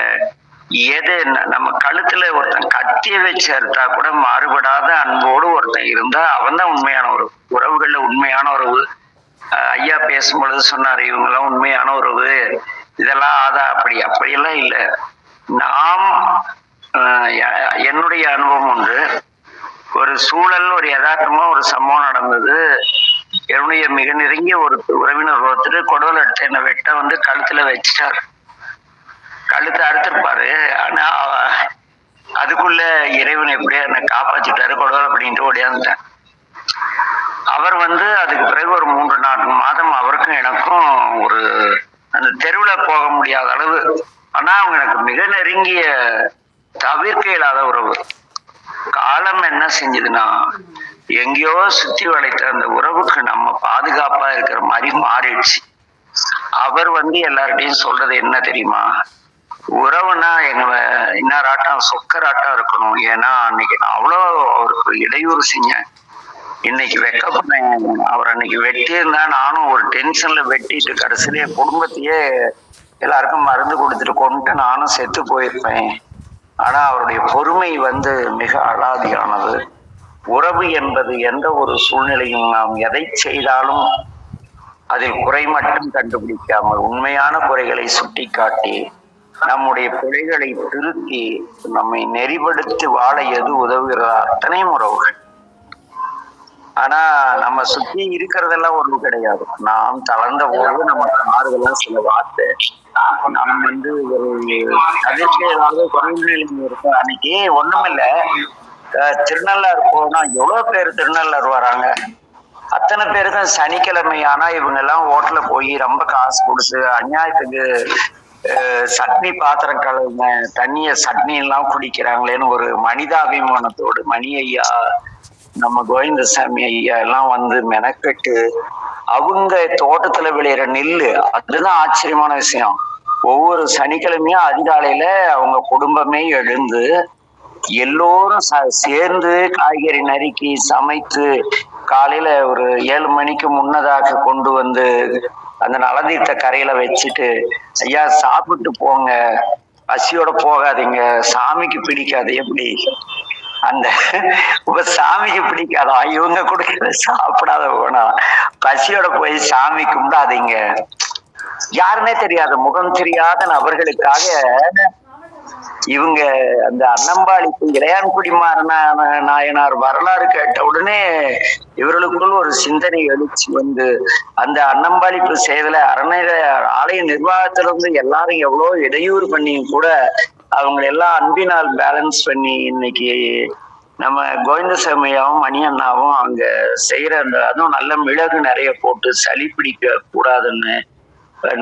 எது நம்ம கழுத்துல ஒருத்தன் கத்திய வச்சு அறுத்தா கூட மாறுபடாத அன்போடு ஒருத்தன் இருந்தா அவன் தான் உண்மையான உறவு. உறவுகள்ல உண்மையான உறவு. ஐயா பேசும்பொழுது சொன்னாரு, இவங்கெல்லாம் உண்மையான உறவு, இதெல்லாம் அப்படியெல்லாம் இல்லை. நாம் என்னுடைய அனுபவம் ஒன்று, ஒரு சூழல், ஒரு யதார்த்தமா ஒரு சம்பவம் நடந்தது. என்னுடைய மிக நெருங்கிய ஒரு உறவினர் ஒருத்தர் கொடுவல் எடுத்து என்னை வெட்ட கழுத்துல வச்சிட்டார். கழுத்தை அறுத்திருப்பாரு. ஆனா அதுக்குள்ள இறைவன் எப்படியா என்னை காப்பாத்திட்டாரு, கொடுவல் அப்படின்ட்டு ஓடியாந்துட்டேன். அவர் அதுக்கு பிறகு ஒரு 3-4 மாதம் அவருக்கும் எனக்கும் ஒரு அந்த தெருவுல போக முடியாத அளவு. ஆனா அவங்க எனக்கு மிக நெருங்கிய தவிர்க்க இயலாத உறவு. காலம் என்ன செஞ்சதுன்னா, எங்கேயோ சுத்தி வளைத்த அந்த உறவுக்கு நம்ம பாதுகாப்பா இருக்கிற மாதிரி மாறிடுச்சு. அவர் எல்லார்கிட்டையும் சொல்றது என்ன தெரியுமா, உறவுனா எங்க இன்னாராட்டம் சொக்கராட்டம் இருக்கணும். ஏன்னா அன்னைக்கு நான் அவ்வளோ அவருக்கு இடையூறு செஞ்சேன். இன்னைக்கு வெக்கப்பட்டேன். அவர் அன்னைக்கு வெட்டியிருந்தா நானும் ஒரு டென்ஷன்ல வெட்டிட்டு கடைசியிலே குடும்பத்தையே எல்லாருக்கும் மருந்து கொடுத்துட்டு கொண்டு நானும் செத்து போயிருப்பேன். ஆனா அவருடைய பொறுமை மிக அலாதியானது. உறவு என்பது எந்த ஒரு சூழ்நிலையும் நாம் எதை செய்தாலும் அதில் குறை மட்டும் கண்டுபிடிக்காமல் உண்மையான குறைகளை சுட்டி காட்டி நம்முடைய பிழைகளை திருத்தி நம்மை நெறிப்படுத்தி வாழ எது உதவுகிறதா அத்தனையும் உறவுகள். ஆனா நம்ம சுத்தி இருக்கிறதெல்லாம் ஒண்ணு கிடையாது. நாம் தளர்ந்த போது நமக்கு ஆறுதலாம் சில வார்த்தை. நம்ம வந்து ஒரு அதிர்ச்சி ஏதாவது குறைநிலை இருக்க அன்னைக்கு ஒண்ணுமில்ல, திருநள்ளாறு போனா எவ்வளவு பேர் திருநள்ளாறு வராங்க. அத்தனை பேருக்கும் சனிக்கிழமை ஆனா இவங்க எல்லாம் ஹோட்டல்ல போய் ரொம்ப காசு கொடுத்து அநியாயத்துக்கு சட்னி பாத்திரம் கழுவுங்க, தண்ணிய சட்னி எல்லாம் குடிக்கிறாங்களேன்னு ஒரு மனிதாபிமானத்தோடு மணி ஐயா, நம்ம கோவிந்தசாமி ஐயா எல்லாம் வந்து மெனக்கெட்டு அவங்க தோட்டத்துல விளையிற நெல்லு, அதுதான் ஆச்சரியமான விஷயம். ஒவ்வொரு சனிக்கிழமையும் அதிகாலையில அவங்க குடும்பமே எழுந்து எல்லோரும் சேர்ந்து காய்கறி நறுக்கி சமைத்து காலையில ஒரு 7 மணிக்கு முன்னதாக கொண்டு வந்து அந்த நலதீர்த்த கரையில வச்சுட்டு, ஐயா சாப்பிட்டு போங்க, பசியோட போகாதீங்க, சாமிக்கு பிடிக்காது. எப்படி அந்த உங்க சாமிக்கு பிடிக்காதா, இவங்க கொடுக்கற சாப்பிடாத போனா பசியோட போய் சாமி கும்பிடாதீங்க. யாருன்னே தெரியாது, முகம் தெரியாத நபர்களுக்காக இவங்க அந்த அன்னம்பாளிப்பு இளையான்குடி நாயனார் வரலாறு கேட்ட உடனே இவர்களுக்குள் ஒரு சிந்தனை எழுச்சி வந்து அந்த அன்னம்பாளிப்பு செய்தல ஆலய நிர்வாகத்திலிருந்து எல்லாரும் எவ்வளவு இடையூறு பண்ணியும் கூட அவங்க எல்லாம் அன்பினால் பேலன்ஸ் பண்ணி இன்னைக்கு நம்ம கோவிந்தசாமியாவும் மணி அண்ணாவும் அங்க செய்யற அந்த அதுவும் நல்ல மிளகு நிறைய போட்டு சளி பிடிக்க கூடாதுன்னு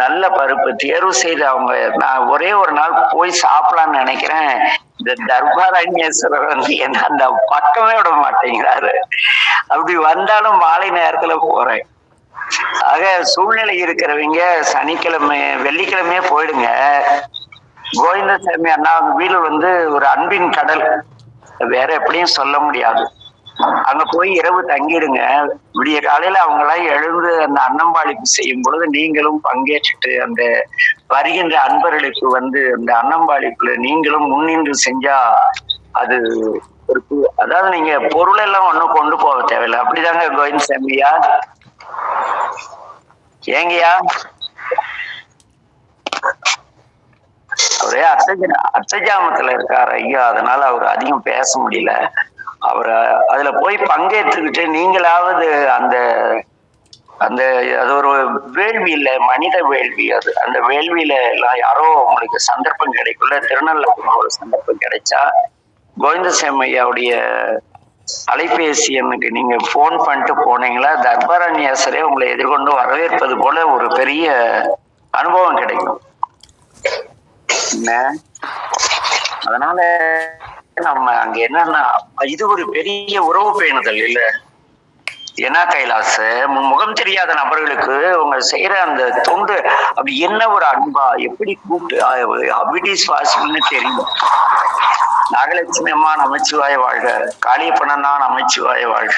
நல்ல பருப்பு தேர்வு செய்து அவங்க, நான் ஒரே ஒரு நாள் போய் சாப்பிடலான்னு நினைக்கிறேன். இந்த தர்பாரண்யேஸ்வரர் வந்து என்ன அந்த பக்கமே விட மாட்டேங்கிறாரு. அப்படி வந்தாலும் மாலை நேரத்துல போறேன். ஆக சூழ்நிலை இருக்கிறவங்க சனிக்கிழமை வெள்ளிக்கிழமையே போயிடுங்க. கோவிந்தசாமி அண்ணா வீடு வந்து ஒரு அன்பின் கடல், வேற எப்படியும் சொல்ல முடியாது. அங்க போய் இரவு தங்கிடுங்க. விடிய காலையில அவங்க எல்லாம் எழுந்து அந்த அன்னம்பாளிப்பு செய்யும் பொழுது நீங்களும் பங்கேற்றுட்டு அந்த வருகின்ற அன்பர்களுக்கு வந்து அந்த அன்னம்பாளிப்புல நீங்களும் முன்னின்று செஞ்சா அது ஒரு அதாவது நீங்க பொருள் எல்லாம் ஒண்ணும் கொண்டு போக தேவையில்லை. அப்படிதாங்க கோவிந்தசாமியா? ஏங்கய்யா? அவரே அர்த்தஜாமத்துல இருக்காரு ஐயா, அதனால அவர் அதிகம் பேச முடியல. அவரை அதுல போய் பங்கேற்றுக்கிட்டு நீங்களாவது அந்த அந்த அது ஒரு வேள்வி இல்லை, மனித வேள்வி. அது அந்த வேள்வியில எல்லாம் யாரோ உங்களுக்கு சந்தர்ப்பம் கிடைக்குள்ள, திருநள்ளாறு ஒரு சந்தர்ப்பம் கிடைச்சா கோவிந்தசாமி ஐயாவுடைய அலைபேசி எண்ணுக்கு நீங்க போன் பண்ணிட்டு போனீங்களா, தர்பாரண்யேஸ்வரே உங்களை எதிர்கொண்டு வரவேற்பது போல ஒரு பெரிய அனுபவம் கிடைக்கும். அதனால நம்ம அங்க என்னன்னா இது ஒரு பெரிய உறவு பேணுதல் இல்ல. ஏன்னா கைலாச முகம் தெரியாத நபர்களுக்கு உங்க செய்யற அந்த தொண்டு அப்படி என்ன ஒரு அன்பா எப்படி கூப்பிட்டு அபிடிஸ் வாசிப்புன்னு தெரியும். நாகலட்சுமி அம்மா நமச்சிவாய வாழ்க, காளியப்பனா நமச்சிவாய வாழ்க,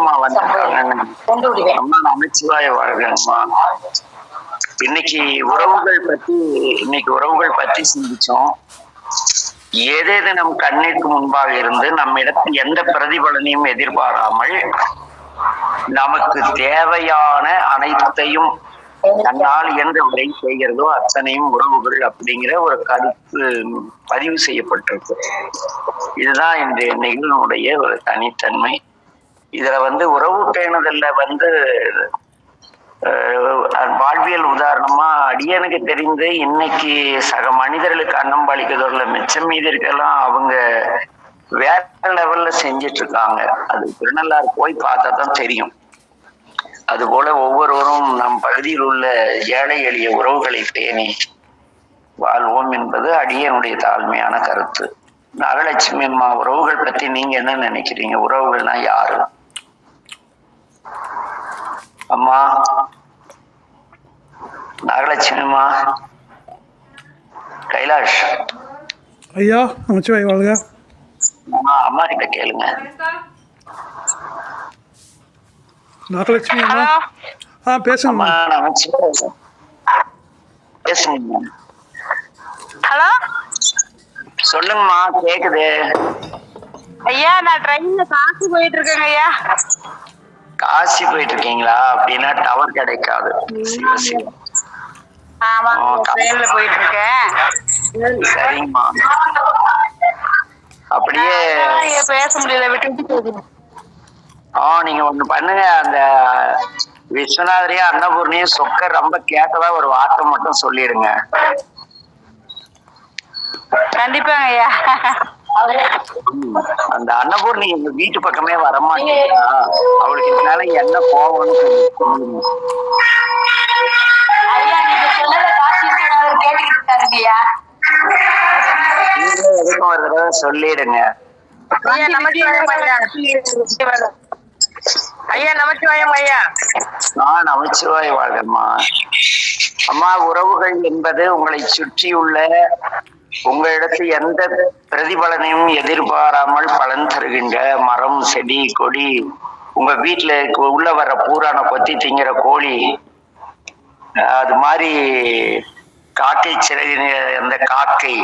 அம்மா வந்தாங்க அம்மா நமச்சிவாய வாழ்க. அம்மா இன்னைக்கு உறவுகள் பற்றி சிந்திச்சோம். ஏதேது நம் கண்ணிற்கு முன்பாக இருந்து நம்மிடத்தில் எந்த பிரதிபலனையும் எதிர்பாராமல் நமக்கு தேவையான அனைத்தையும் தன்னால் எந்த வரை செய்கிறதோ அத்தனையும் உறவுகள் அப்படிங்கிற ஒரு கருத்து பதிவு செய்யப்பட்டிருக்கு. இதுதான் இன்றைய நிகழ்வுடைய ஒரு தனித்தன்மை. இதுல வந்து உறவு பேணுதல்ல வந்து வாழ்வியல் உதாரணமா அடியனுக்கு தெரிந்து இன்னைக்கு சக மனிதர்களுக்கு அன்னம்பாளிக்கிறதுல மிச்சம் மீதி இருக்கலாம் அவங்க வேற லெவல்ல செஞ்சிட்டு இருக்காங்க. அது திருநள்ளாறு போய் பார்த்தா தான் தெரியும். அதுபோல ஒவ்வொருவரும் நம் பகுதியில் உள்ள ஏழை எளிய உறவுகளை பேணி வாழ்வோம் என்பது அடியனுடைய தாழ்மையான கருத்து. நாகலட்சுமி அம்மா உறவுகள் பத்தி நீங்க என்ன நினைக்கிறீங்க? உறவுகள்னா யாரு? அம்மா நாகலட்சுமி அம்மா, கைலாஷ் ஐயா நமச்சிவாய் வாழ்க. அம்மா கிட்ட கேளுங்க. நாகலட்சுமி அம்மா பேசுங்கம்மா. நமச்சிவாய் பேசுங்க. ஹலோ சொல்லுங்கம்மா, கேக்குது. ஐயா நான் ட்ரெயின்ல காசு போயிட்டு இருக்கேங்க ஐயா. காசி போயிட்டு இருக்கீங்களா? அப்படின்னா டவர் கிடைக்காது. ஆமா ட்ரெயின்ல போயிட்டு இருக்கேன். சரிங்கம்மா. அப்படியே பேச முடியல விட்டு. நீங்க ஒண்ணு பண்ணுங்க, அந்த விஸ்வநாதரையும் அன்னபூர்ணியும் சொக்க ரொம்ப கேட்டதா ஒரு வார்த்தை மட்டும் சொல்லிடுங்க. கண்டிப்பாங்க ஐயா. அந்த அன்னபூர்ணி எங்க வீட்டு பக்கமே வரமாட்டேங்கிறா, அவளுக்கு இதனால என்ன கோவம்னு சொல்லுங்க. ஐயா நீங்க சொன்னதை காசி விஸ்வநாதர் கேட்டுக்கிட்டு இருக்காருங்க ஐயா. நீங்களே எதுக்கும் ஒரு தடவை சொல்லிடுங்க. ஐயா நமச்சிவாயம் ஐயா. நமச்சிவாயம் ஐயா. நமச்சிவாய் வாழ்கம்மா. அம்மா, உறவுகள் என்பது உங்களை சுற்றியுள்ள உங்களிடத்தில் எந்த பிரதிபலனையும் எதிர்பாராமல் பலன் தருகின்ற மரம், செடி, கொடி, உங்க வீட்டுல உள்ள வர்ற பூரான கொத்தி திங்கிற கோழி, அது மாதிரி காக்கை சிறகு அந்த காக்கை,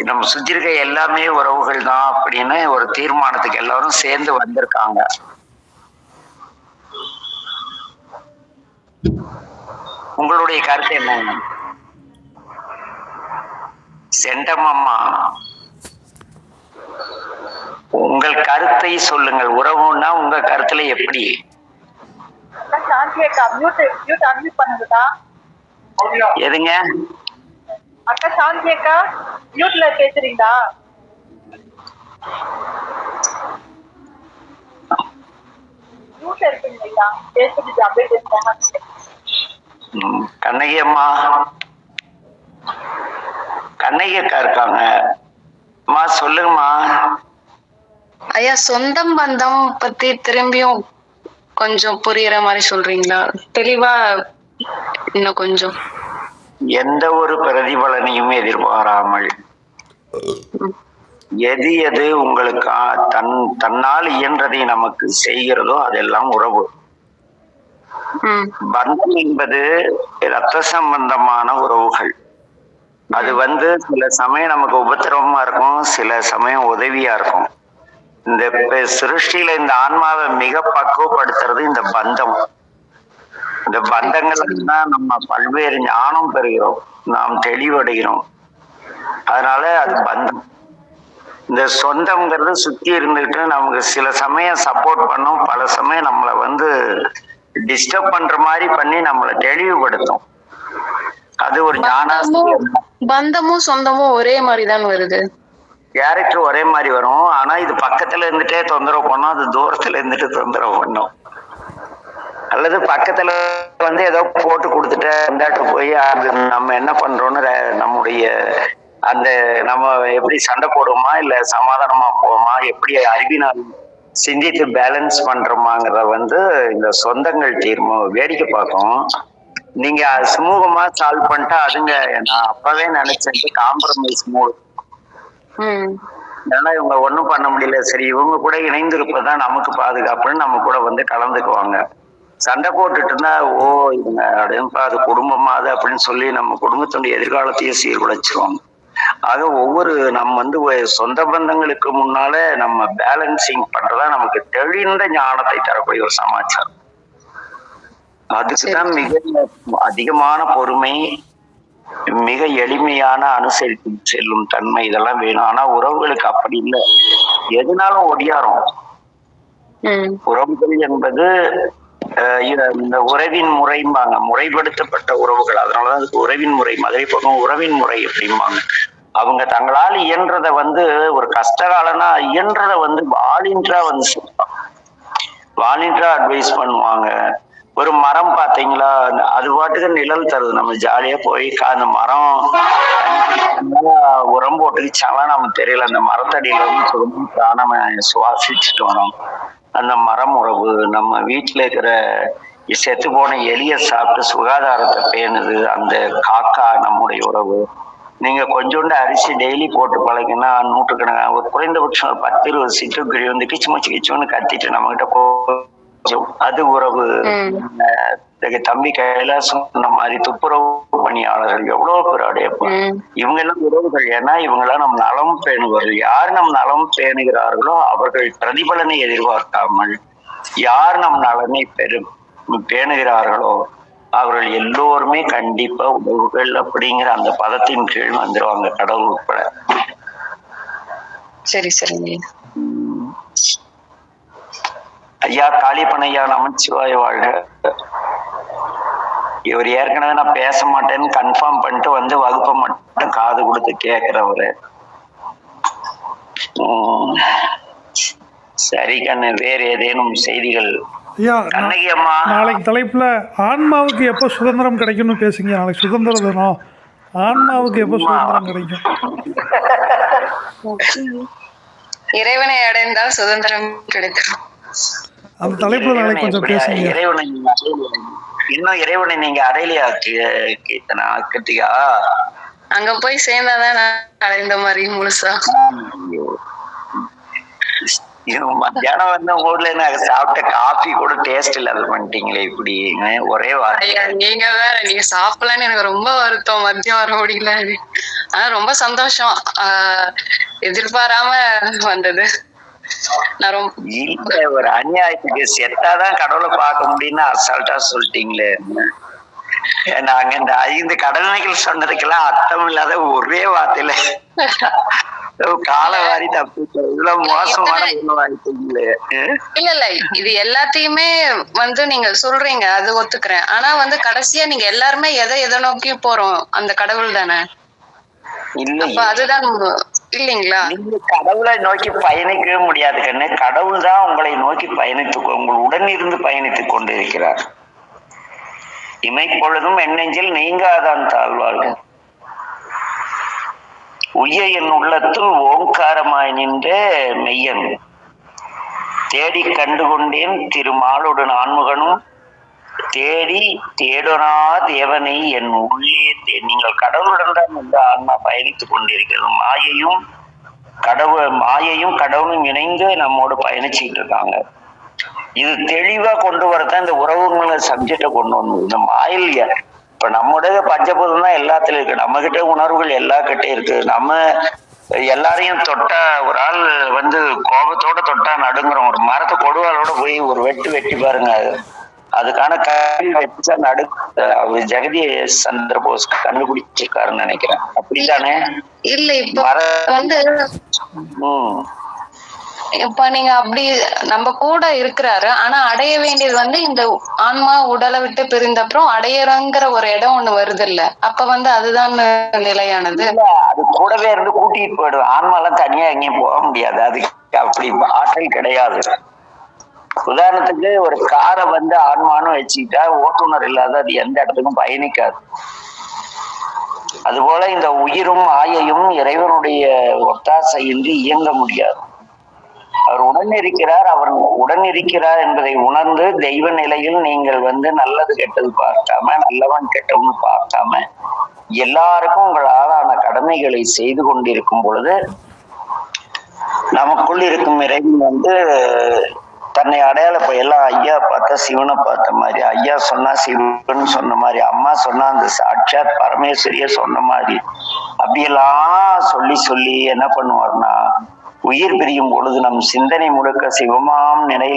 நம்ம சுத்தி இருக்க எல்லாமே உறவுகள் தான் அப்படின்னு ஒரு தீர்மானத்துக்கு எல்லாரும் சேர்ந்து வந்திருக்காங்க. உங்களுடைய கருத்து என்ன? செண்டமம்மா, உங்கள் கருத்தை சொல்லுங்கள். உறவுன்னா உங்க கருத்துல எப்படி? எதுங்க அக்கா சாந்தி அக்கா மியூட்ல பேசுறீங்களா? மியூட்ல இருக்கீங்களா? பேசுறது அப்படியே பேசுறாங்க. கண்ணகி அம்மா, கண்ணகி அக்கா இருக்காங்க. அம்மா சொல்லுங்கம்மா. ஐயா, சொந்தம் பந்தம் பத்தி திரும்பியும் கொஞ்சம் புரியுற மாதிரி சொல்றீங்களா? தெளிவா இன்னும் கொஞ்சம். எந்த ஒரு பிரதிபலனையும் எதிர்பாராமல் எது எது உங்களுக்கு தன்னால் இயன்றதை நமக்கு செய்கிறதோ அதெல்லாம் உறவு. பந்தம் என்பது இரத்த சம்பந்தமான உறவுகள். அது சில சமயம் நமக்கு உபத்திரவமா இருக்கும், சில சமயம் உதவியா இருக்கும். இந்த சிருஷ்டியில இந்த ஆன்மாவை மிக பக்குவப்படுத்துறது இந்த பந்தம். இந்த பந்தங்கள் தான் நம்ம பல்வேறு ஞானம் பெறுகிறோம், நாம் தெளிவடைகிறோம். அதனால அது பந்தம். இந்த சொந்தம்ங்கிறது சுத்தி இருந்துட்டு நமக்கு சில சமயம் சப்போர்ட் பண்ணும், பல சமயம் நம்மளை டிஸ்டர்ப் பண்ற மாதிரி பண்ணி நம்மளை தெளிவுபடுத்தும். அது ஒரு ஞானாசிரியர். பந்தமும் சொந்தமும் ஒரே மாதிரிதான் வருது. கேரக்டர் ஒரே மாதிரி வரும், ஆனா இது பக்கத்துல இருந்துட்டே தொந்தரவு பண்ணும், அது தூரத்துல இருந்துட்டு தொந்தரவு பண்ணும். அல்லது பக்கத்துல ஏதோ போட்டு கொடுத்துட்டு இந்தாட்டு போய் அது நம்ம என்ன பண்றோம்னு நம்முடைய அந்த நம்ம எப்படி சண்டை போடுவோமா இல்ல சமாதானமா போவோமா, எப்படி அறிவினால் சிந்தித்து பேலன்ஸ் பண்றோமாங்கிறத இந்த சொந்தங்கள் வேடிக்கை பார்க்கும். நீங்க சுமூகமா சால்வ் பண்ணிட்டா அதுங்க நான் அப்பவே நினைச்சேன் காம்ப்ரமைஸ் மூடு. ஏன்னா இவங்க ஒண்ணும் பண்ண முடியல, சரி இவங்க கூட இணைந்து இருப்பதுதான் நமக்கு பாதுகாப்புன்னு நம்ம கூட கலந்துக்குவாங்க. சண்டை போட்டுட்டு இருந்தா இவங்க அப்படின்ப்பா அது குடும்பமா அது அப்படின்னு சொல்லி நம்ம குடும்பத்தினுடைய எதிர்காலத்தையே சீர்குலைச்சிருவாங்க. ஆக நம்ம சொந்த பந்தங்களுக்கு முன்னால நம்ம பேலன்சிங் பண்றதா நமக்கு தெளிந்த ஞானத்தை தரக்கூடிய ஒரு சமாச்சாரம். அதுக்குதான் மிக அதிகமான பொறுமை, மிக எளிமையான அனுசரித்து செல்லும் தன்மை, இதெல்லாம் வேணும். ஆனா உறவுகளுக்கு அப்படி இல்லை, எதுனாலும் ஒடியாரும். உறவுகள் என்பது இந்த உறவின் முறைம்பாங்க, முறைப்படுத்தப்பட்ட உறவுகள். அதனாலதான் அதுக்கு உறவின் முறை. மதுரை பக்கம் உறவின் முறை எப்படிம்பாங்க. அவங்க தங்களால் இயன்றத ஒரு கஷ்டகாலனா இயன்றத வாலின்றா வாலின்றா அட்வைஸ் பண்ணுவாங்க. ஒரு மரம் பாத்தீங்களா, அது பாட்டுக்கு நிழல் தருது, நம்ம ஜாலியா போய் அந்த மரம் உரம் போட்டுக்கிச்சாலாம் நமக்கு தெரியல. அந்த மரத்தடியில நம்ம சுவாசிச்சுட்டு வரோம். அந்த மரம் உறவு. நம்ம வீட்டுல இருக்கிற செத்து போன எலிய சாப்பிட்டு சுகாதாரத்தை பேணுது அந்த காக்கா நம்முடைய உறவு. நீங்க கொஞ்சோண்டு அரிசி டெய்லி போட்டு பழகினா நூற்றுக்கணக்கான ஒரு குறைந்தபட்சம் 10-20 சிட்டுக்குருவி கிச்சுன்னு கத்திட்டு நம்ம கிட்ட அது உறவு. தம்பி கைலாசம் சொன்ன மாதிரி துப்புரவு பணியாளர்கள் எவ்வளவு பேர் அடையப்போம். இவங்க எல்லாம் உறவுகள். ஏன்னா இவங்க எல்லாம் நம் நலம் பேணுவார்கள். யார் நம் நலம் பேணுகிறார்களோ அவர்கள் பிரதிபலனை எதிர்பார்க்காமல் யார் நம் நலனை பேணுகிறார்களோ அவர்கள் எல்லோருமே கண்டிப்பா உறவுகள் அப்படிங்கிற அந்த பதத்தின் கீழ் வந்துருவாங்க, கடவுள் உட்பட. சரி சரிங்க. ஐயா காளியப்பனையா நமச்சிவாய வாழ்க. இவர் ஏற்கனவே நான் பேச மாட்டேன்னு கன்ஃபார்ம் பண்ணிட்டு வந்து வகுப்பை மட்டும் காது கொடுத்து கேட்கிறவரு. சரி கண்ணு, வேறு ஏதேனும் செய்திகள்? ஐயா கண்ணகி அம்மா, நாளைக்கு தலைப்புல ஆன்மாவுக்கு எப்போ சுதந்திரம் கிடைக்கும்னு பேசுங்க. நாளைக்கு சுதந்திர தினம், ஆன்மாவுக்கு எப்போ சுதந்திரம் கிடைக்கும்? இறைவனை அடைந்தால் சுதந்திரம் கிடைக்கும். அந்த தலைப்புல நாளைக்கு கொஞ்சம் பேசுங்க. இறைவனை இன்னும் இறைவனை நீங்க அடையிலையா கீர்த்தனா? கட்டியா அங்க போய் சேர்ந்தாதான் நான் அடைந்த மாதிரி முழுசா. மத்தியானம் வந்து ஊர்ல நாங்க சாப்பிட்ட காஃபி கூட டேஸ்ட் இல்லாத பண்ணிட்டீங்களே இப்படி ஒரே ஐயா நீங்க வேற, நீங்க சாப்பிடலன்னு எனக்கு ரொம்ப வருத்தம். மதியம் வர முடியல. ஆனா ரொம்ப சந்தோஷம், எதிர்பாராம வந்தது. நான் ரொம்ப ஒரு அநியாயத்துக்கு செத்தாதான் கடவுளை பார்க்க முடியும்னு அசால்ட்டா சொல்லிட்டீங்களே. நாங்க இந்த 5 கடமைகள் சொன்னதுக்கெல்லாம் அர்த்தம் இல்லாத ஒரே வார்த்தையில காலவாரி தப்பு இவ்வளவு மோசமான வாய்ப்புங்களே. இல்ல இல்ல, இது எல்லாத்தையுமே வந்து நீங்க சொல்றீங்க, அது ஒத்துக்கிறேன். ஆனா வந்து கடைசியா நீங்க எல்லாருமே எதை நோக்கி போறோம்? அந்த கடவுள் தானே. அப்ப அதுதான் இல்லைங்களா? நீங்க கடவுளை நோக்கி பயணிக்கவே முடியாது கண்ணு. கடவுள் தான் உங்களை நோக்கி உங்கள் உடன் இருந்து பயணித்துக் கொண்டு இருக்கிறார். இமைப்பொழுதும் எண்ணெஞ்சில் நீங்காதான் தாழ்வார்கள். உய்ய என் உள்ளத்துள் ஓங்காரமாய் நின்ற மெய்யன் தேடி கண்டுகொண்டேன் திருமாலோடு நான்முகனும் தேடி தேடனா தேவனை என் உள்ளே. நீங்கள் கடவுளுடன் தான் இந்த ஆன்மா பயணித்துக் கொண்டிருக்கிறது. மாயையும் கடவுளும் இணைந்து நம்மோடு பயணிச்சுட்டு இருக்காங்க. இது தெளிவா கொண்டு வரத்தான் இந்த உறவுங்கிற சப்ஜெக்டை கொண்டு வந்தது. இந்த மாயில் இப்ப நம்முடைய பஞ்சபூதம் தான் எல்லாத்துலயும் இருக்கு. நம்ம கிட்ட உணர்வுகள் எல்லா கிட்டே இருக்கு. நம்ம எல்லாரையும் தொட்டா, ஒரு ஆள் வந்து கோபத்தோட தொட்டா நடுங்குறோம். ஒரு மரத்தை கொடுவாலோட போய் ஒரு வெட்டி பாருங்க, அதுக்கான நடு ஜெகதி சந்திர போஸ் கண்டுபிடிச்சிருக்காருன்னு நினைக்கிறேன். அப்படித்தானே? இல்ல இப்ப வந்து இப்ப நீங்க அப்படி நம்ம கூட இருக்கிறாரு. ஆனா அடைய வேண்டியது வந்து இந்த ஆன்மா உடலை விட்டு பிரிந்த அப்புறம் அடையறங்கிற ஒரு இடம் ஒண்ணு வருது இல்ல? அப்ப வந்து அதுதான் நிலையானது. அது கூடவே இருந்து கூட்டிட்டு போயிடும். ஆன்மாலாம் தனியா எங்கேயும் போக முடியாது. அதுக்கு அப்படி ஆற்றல் கிடையாது. உதாரணத்துக்கு ஒரு காரை வந்து ஆன்மான்னு வச்சுக்கிட்டா ஓட்டுநர் இல்லாத அது எந்த இடத்துக்கும் பயணிக்காது. அதுபோல இந்த உயிரும் மாயையும் இறைவனுடைய ஒத்தாசையின்றி இயங்க முடியாது. அவர் உடன் இருக்கிறார் என்பதை உணர்ந்து தெய்வ நிலையில் நீங்கள் வந்து நல்லது கெட்டது பார்க்காம, நல்லவன் கெட்டவன்னு பார்க்காம எல்லாருக்கும் உங்கள் ஆளான கடமைகளை செய்து கொண்டிருக்கும் பொழுது நமக்குள் இருக்கும் இறைவன் வந்து தன்னை எல்லாம் ஐயா பார்த்தா சிவனை பார்த்த மாதிரி, ஐயா சொன்னா சிவன் சொன்ன மாதிரி, அம்மா சொன்னா அந்த சாட்சாத் பரமேஸ்வரிய சொன்ன மாதிரி அப்படியெல்லாம் சொல்லி என்ன பண்ணுவார்னா, உயிர் பிரியும் பொழுது நம் சிந்தனை முழுக்க சிவமாம் நிலையில்